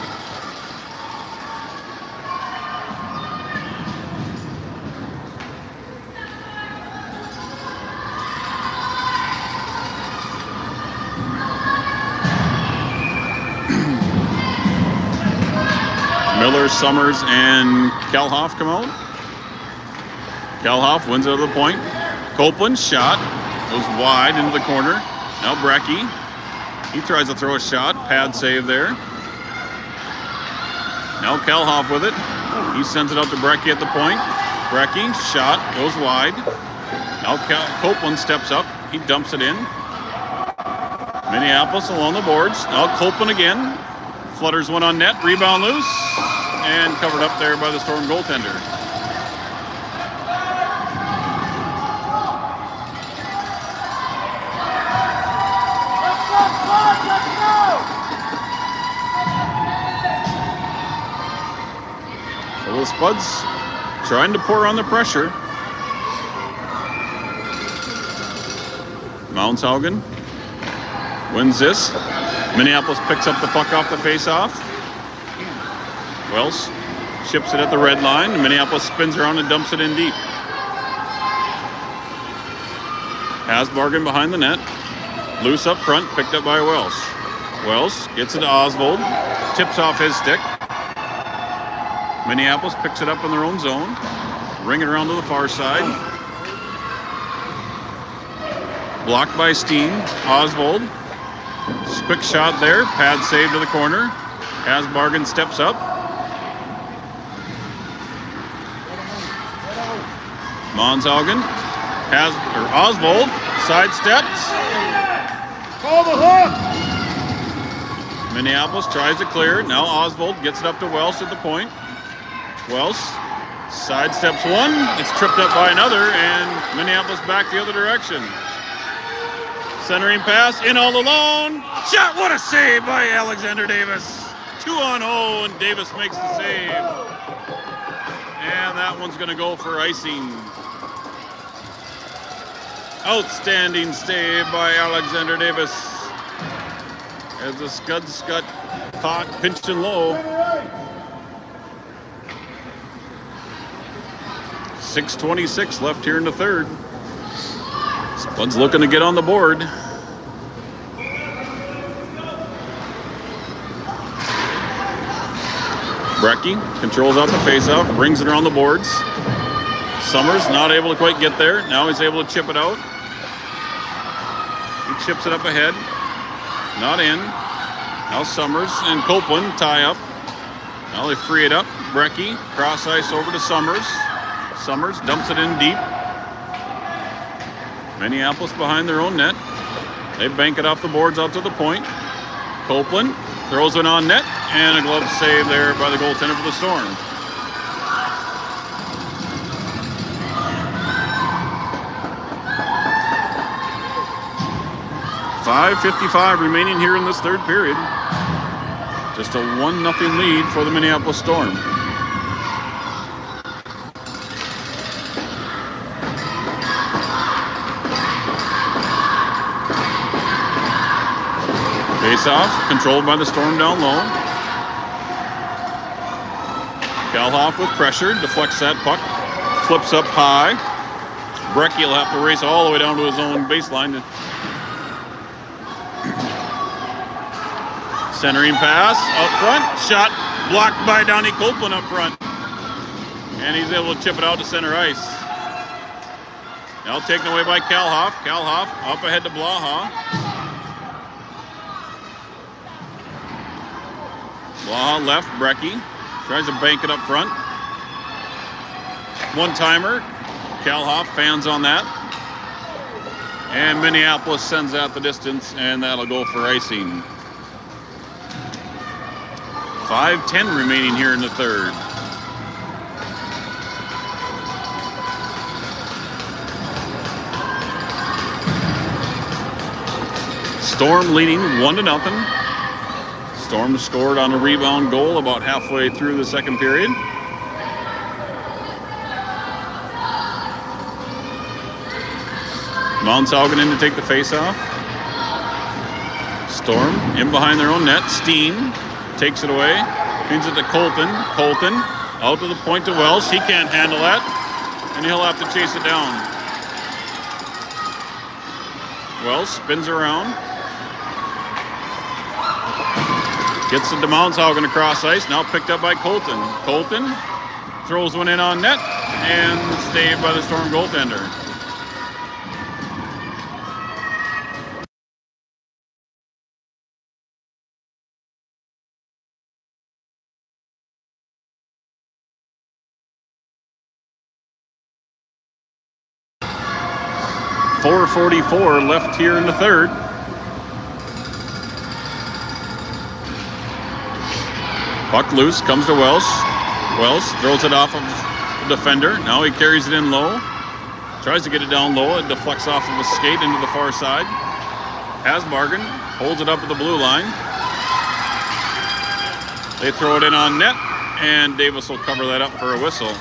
Miller, Summers, and Kalhoff come out. Kalhoff wins out of the point. Copeland shot. Goes wide into the corner. Now Brecky. He tries to throw a shot. Pad save there. Now Kalhoff with it. He sends it out to Brecky at the point. Brecky, shot, goes wide. Now Copeland steps up. He dumps it in. Minneapolis along the boards. Now Copeland again. Flutters one on net. Rebound loose. And covered up there by the Storm goaltender. So the Spuds trying to pour on the pressure. Monshaugen wins this. Minneapolis picks up the puck off the faceoff. Wells ships it at the red line. Minneapolis spins around and dumps it in deep. Hasbargen behind the net. Loose up front, picked up by Welsh. Welsh gets it to Oswald. Tips off his stick. Minneapolis picks it up in their own zone. Ring it around to the far side. Blocked by Steen. Oswald. Quick shot there. Pad save to the corner. Hasbargen steps up. Monshaugen Oswald sidesteps. Call the hook! Minneapolis tries to clear. Now Oswald gets it up to Welsh at the point. Welsh sidesteps one. It's tripped up by another, and Minneapolis back the other direction. Centering pass, in all alone. Shot, what a save by Alexander Davis. 2-on-0, and Davis makes the save. And that one's going to go for icing. Outstanding save by Alexander Davis. As the Scuds got caught pinching low. 6:26 left here in the third. Spuds looking to get on the board. Brecky controls out the faceoff, brings it around the boards. Summers not able to quite get there. Now he's able to chip it out. He chips it up ahead. Not in. Now Summers and Copeland tie up. Now they free it up. Brecky, cross ice over to Summers. Summers dumps it in deep. Minneapolis behind their own net. They bank it off the boards out to the point. Copeland throws it on net, and a glove save there by the goaltender for the Storm. .5:55 remaining here in this third period. Just a 1-0 lead for the Minneapolis Storm. Face-off, controlled by the Storm down low. Kalhoff with pressure, deflects that puck, flips up high. Brecky will have to race all the way down to his own baseline. Centering pass, up front, shot blocked by Donnie Copeland up front. And he's able to chip it out to center ice. Now taken away by Kalhoff. Kalhoff up ahead to Blaha. Blaha left, Brecky tries to bank it up front. One-timer, Kalhoff fans on that. And Minneapolis sends out the distance, and that'll go for icing. 5:10 remaining here in the third. Storm leading 1-0. Storm scored on a rebound goal about halfway through the second period. Monshaugen in to take the face-off. Storm in behind their own net. Steen takes it away. Feeds it to Colton. Colton out to the point to Welsh. He can't handle that, and he'll have to chase it down. Welsh spins around. Gets it to Monshaugen across ice. Now picked up by Colton. Colton throws one in on net and saved by the Storm goaltender. .444 left here in the third. Puck loose, comes to Welsh. Welsh throws it off of the defender. Now he carries it in low. Tries to get it down low. It deflects off of a skate into the far side. Hasbargen holds it up at the blue line. They throw it in on net, and Davis will cover that up for a whistle.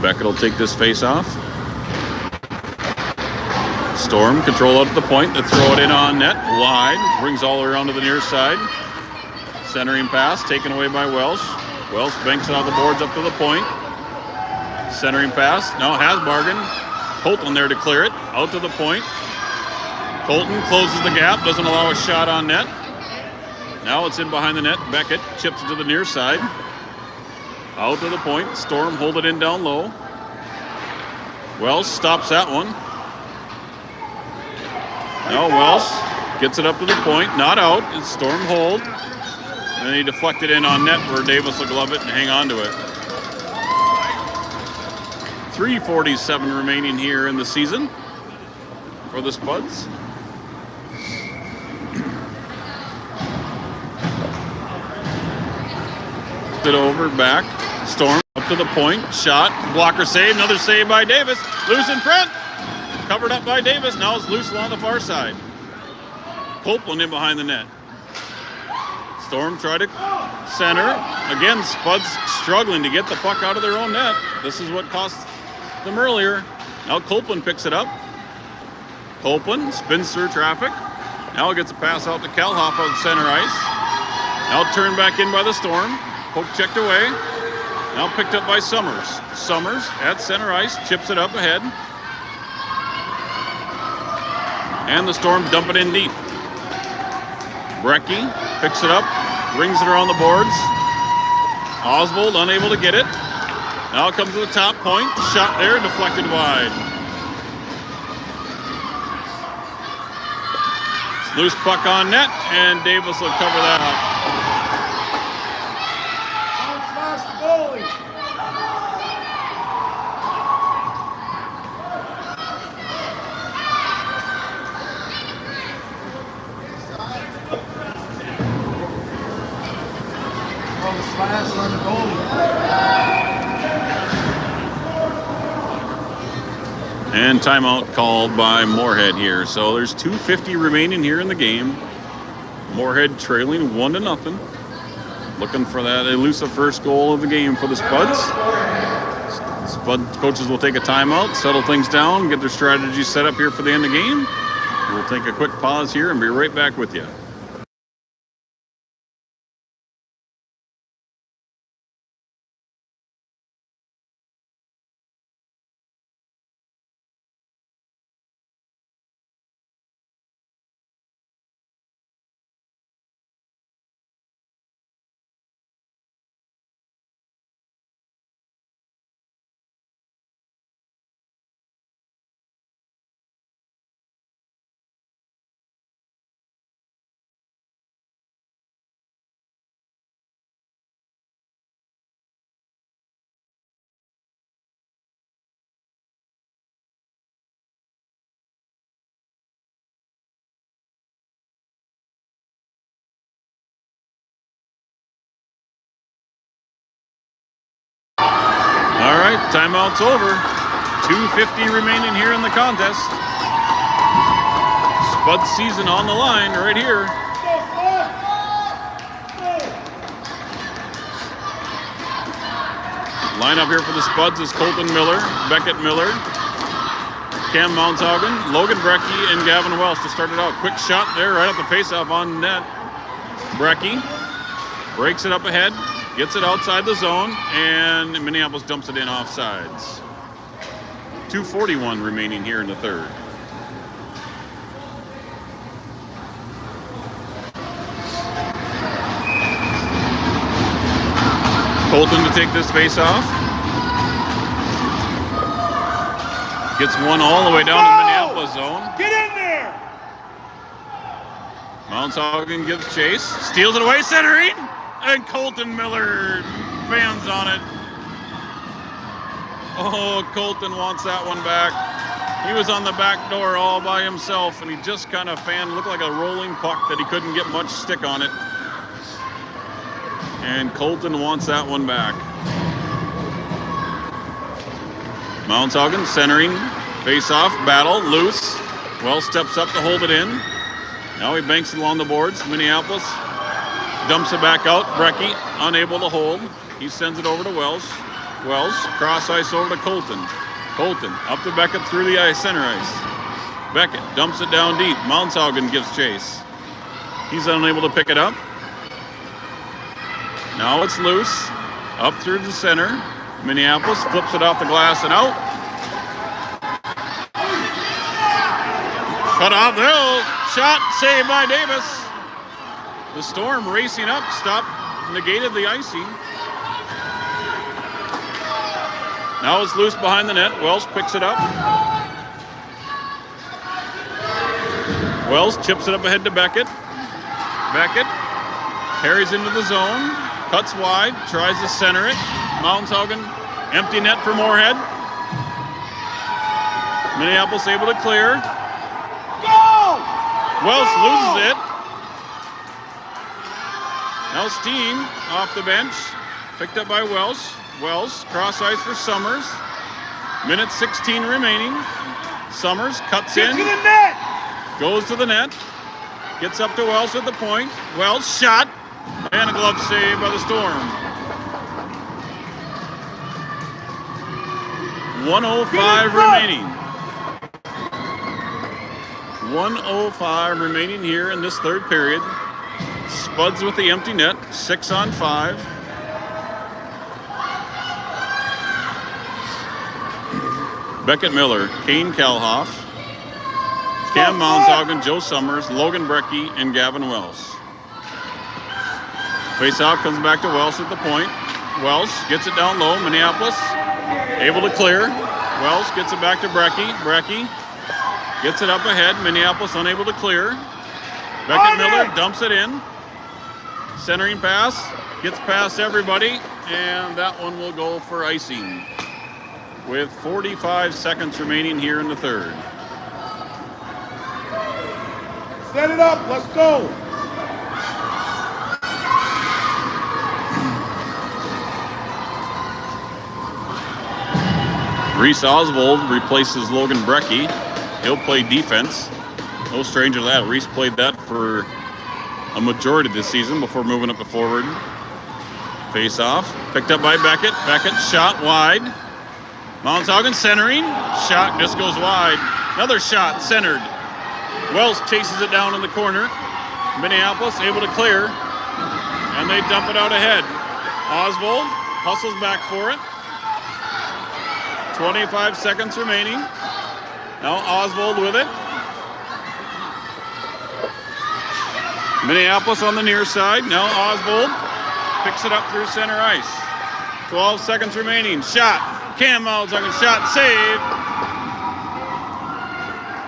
Beckett will take this face off. Storm control out at the point to throw it in on net. Wide. Brings all the way around to the near side. Centering pass taken away by Welsh. Welsh banks it on the boards up to the point. Centering pass. Now Hasbargen. Colton there to clear it. Out to the point. Colton closes the gap. Doesn't allow a shot on net. Now it's in behind the net. Beckett chips it to the near side. Out to the point. Storm hold it in down low. Welsh stops that one. Now Welsh gets it up to the point. Not out. It's Storm hold. And then he deflected in on net where Davis will glove it and hang on to it. 3:47 remaining here in the season for the Spuds. It over, back. Storm up to the point. Shot. Blocker save. Another save by Davis. Loose in front. Covered up by Davis. Now it's loose along the far side. Copeland in behind the net. Storm try to center. Again, Spuds struggling to get the puck out of their own net. This is what cost them earlier. Now Copeland picks it up. Copeland spins through traffic. Now gets a pass out to Kalhoff on center ice. Now turned back in by the Storm. Poke checked away. Now picked up by Summers. Summers at center ice, chips it up ahead. And the Storm dump it in deep. Brecky picks it up, rings it around the boards. Oswald unable to get it. Now it comes to the top point. Shot there, deflected wide. Loose puck on net, and Davis will cover that up. And timeout called by Moorhead here. So there's 2:50 remaining here in the game. Moorhead trailing 1-0. Looking for that elusive first goal of the game for the Spuds. Spud coaches will take a timeout, settle things down, get their strategy set up here for the end of the game. We'll take a quick pause here and be right back with you. All right, timeout's over. 2:50 remaining here in the contest. Spud season on the line right here. Lineup here for the Spuds is Colton Miller, Beckett Miller, Cam Mountshagen, Logan Brecky, and Gavin Wells to start it out. Quick shot there right at the faceoff on net. Brecky breaks it up ahead. Gets it outside the zone, and Minneapolis dumps it in offsides. 2:41 remaining here in the third. Colton to take this face off. Gets one all the way down to Minneapolis zone. Get in there! Mountshagen gives chase, steals it away, centering. And Colton Miller fans on it. Oh, Colton wants that one back. He was on the back door all by himself, and he just kind of looked like a rolling puck that he couldn't get much stick on it. And Colton wants that one back. Mountshagen centering, face-off, battle, loose. Wells steps up to hold it in. Now he banks it along the boards. Minneapolis dumps it back out. Brecky unable to hold. He sends it over to Wells. Wells cross ice over to Colton. Colton up to Beckett through the ice, center ice. Beckett dumps it down deep. Mountshagen gives chase. He's unable to pick it up. Now it's loose. Up through the center. Minneapolis flips it off the glass and out. Cut off the hill. Shot saved by Davis. The Storm racing up, negated the icing. Now it's loose behind the net. Wells picks it up. Wells chips it up ahead to Beckett. Beckett carries into the zone, cuts wide, tries to center it. Mountshagen, empty net for Moorhead. Minneapolis able to clear. Go! Wells loses it. Now Steen off the bench, picked up by Wells. Wells, cross ice for Summers. Minute 16 remaining. Summers cuts Get in, to the net! goes to the net, gets up to Wells at the point. Wells shot, and a glove save by the Storm. 1:05 remaining. 1:05 remaining here in this third period. Spuds with the empty net, 6-on-5. Beckett Miller, Kane Kalhoff, Cam Mounshagen, Joe Summers, Logan Brecky, and Gavin Welsh. Face-off comes back to Welsh at the point. Welsh gets it down low. Minneapolis able to clear. Welsh gets it back to Brecky. Brecky gets it up ahead. Minneapolis unable to clear. Beckett Miller dumps it in. Centering pass. Gets past everybody. And that one will go for icing. With 45 seconds remaining here in the third. Set it up. Let's go. Reese Oswald replaces Logan Brecky. He'll play defense. No stranger to that. Reese played that for a majority of this season before moving up to forward. Face off. Picked up by Beckett. Beckett shot wide. Mounshagen centering. Shot just goes wide. Another shot centered. Wells chases it down in the corner. Minneapolis able to clear. And they dump it out ahead. Oswald hustles back for it. 25 seconds remaining. Now Oswald with it. Minneapolis on the near side. Now Oswald picks it up through center ice. 12 seconds remaining. Shot. Cam Mounshagen shot. Save.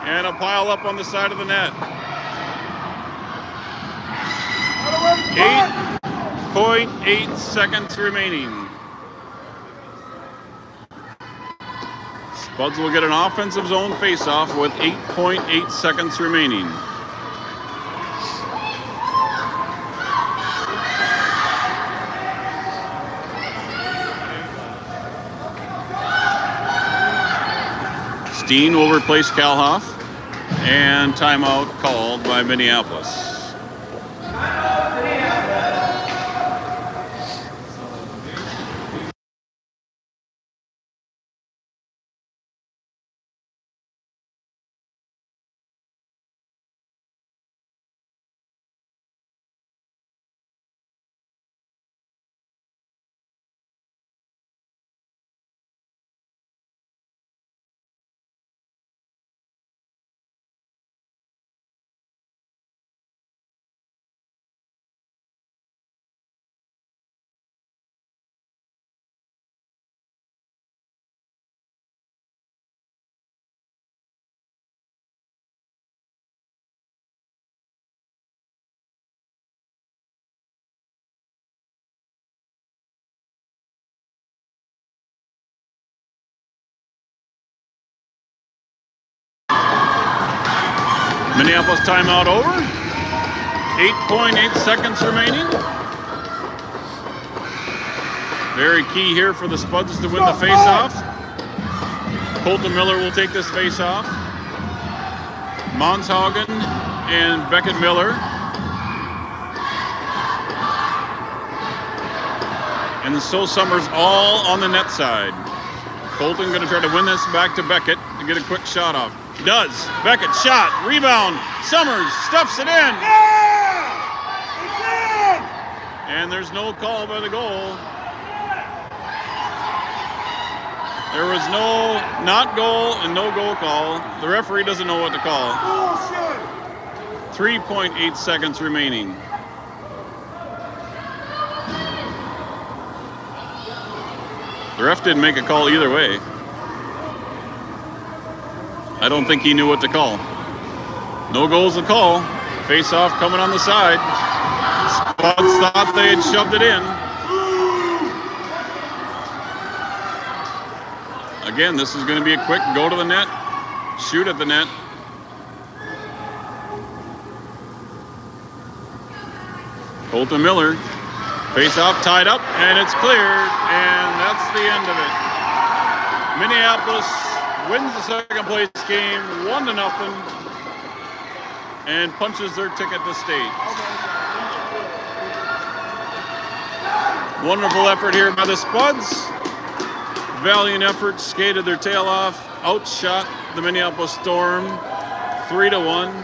And a pile up on the side of the net. 8.8 seconds remaining. Spuds will get an offensive zone faceoff with 8.8 seconds remaining. Steen will replace Kalhoff, and timeout called by Minneapolis. Minneapolis timeout over. 8.8 seconds remaining. Very key here for the Spuds to win the face-off. Colton Miller will take this face-off. Mounshagen and Beckett Miller. And so Summers all on the net side. Colton going to try to win this back to Beckett to get a quick shot off. Does. Beckett shot. Rebound. Summers stuffs it in. Yeah! It's in! And there's no call by the goal. There was no not goal and no goal call. The referee doesn't know what to call. Bullshit! 3.8 seconds remaining. The ref didn't make a call either way. I don't think he knew what to call. No goals to call. Face-off coming on the side. Spuds thought they had shoved it in. Again, this is going to be a quick go to the net, shoot at the net. Colton Miller, face-off tied up, and it's cleared, and that's the end of it. Minneapolis wins the second place game 1-0 and punches their ticket to state. Wonderful effort here by the Spuds. Valiant effort, skated their tail off, outshot the Minneapolis Storm 3-1.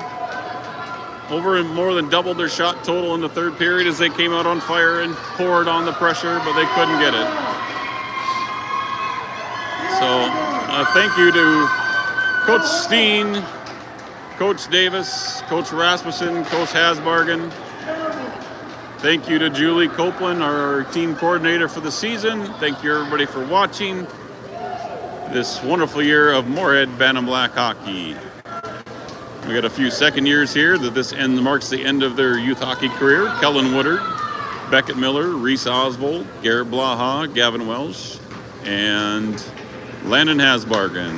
Over and more than doubled their shot total in the third period as they came out on fire and poured on the pressure, but they couldn't get it. So Thank you to Coach Steen, Coach Davis, Coach Rasmussen, Coach Hasbargen. Thank you to Julie Copeland, our team coordinator for the season. Thank you everybody for watching this wonderful year of Moorhead Bantam Black hockey. We got a few second years here that this end marks the end of their youth hockey career. Kellen Woodard, Beckett Miller, Reese Oswald, Garrett Blaha, Gavin Welsh, and Landon Hasbargen.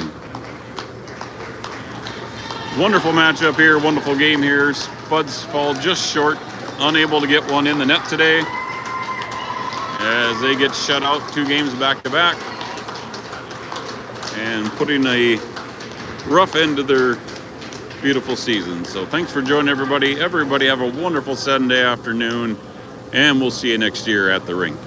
Wonderful matchup here, wonderful game here. Spuds fall just short, unable to get one in the net today as they get shut out 2 games back to back and putting a rough end to their beautiful season. So thanks for joining everybody. Everybody have a wonderful Sunday afternoon, and we'll see you next year at the rink.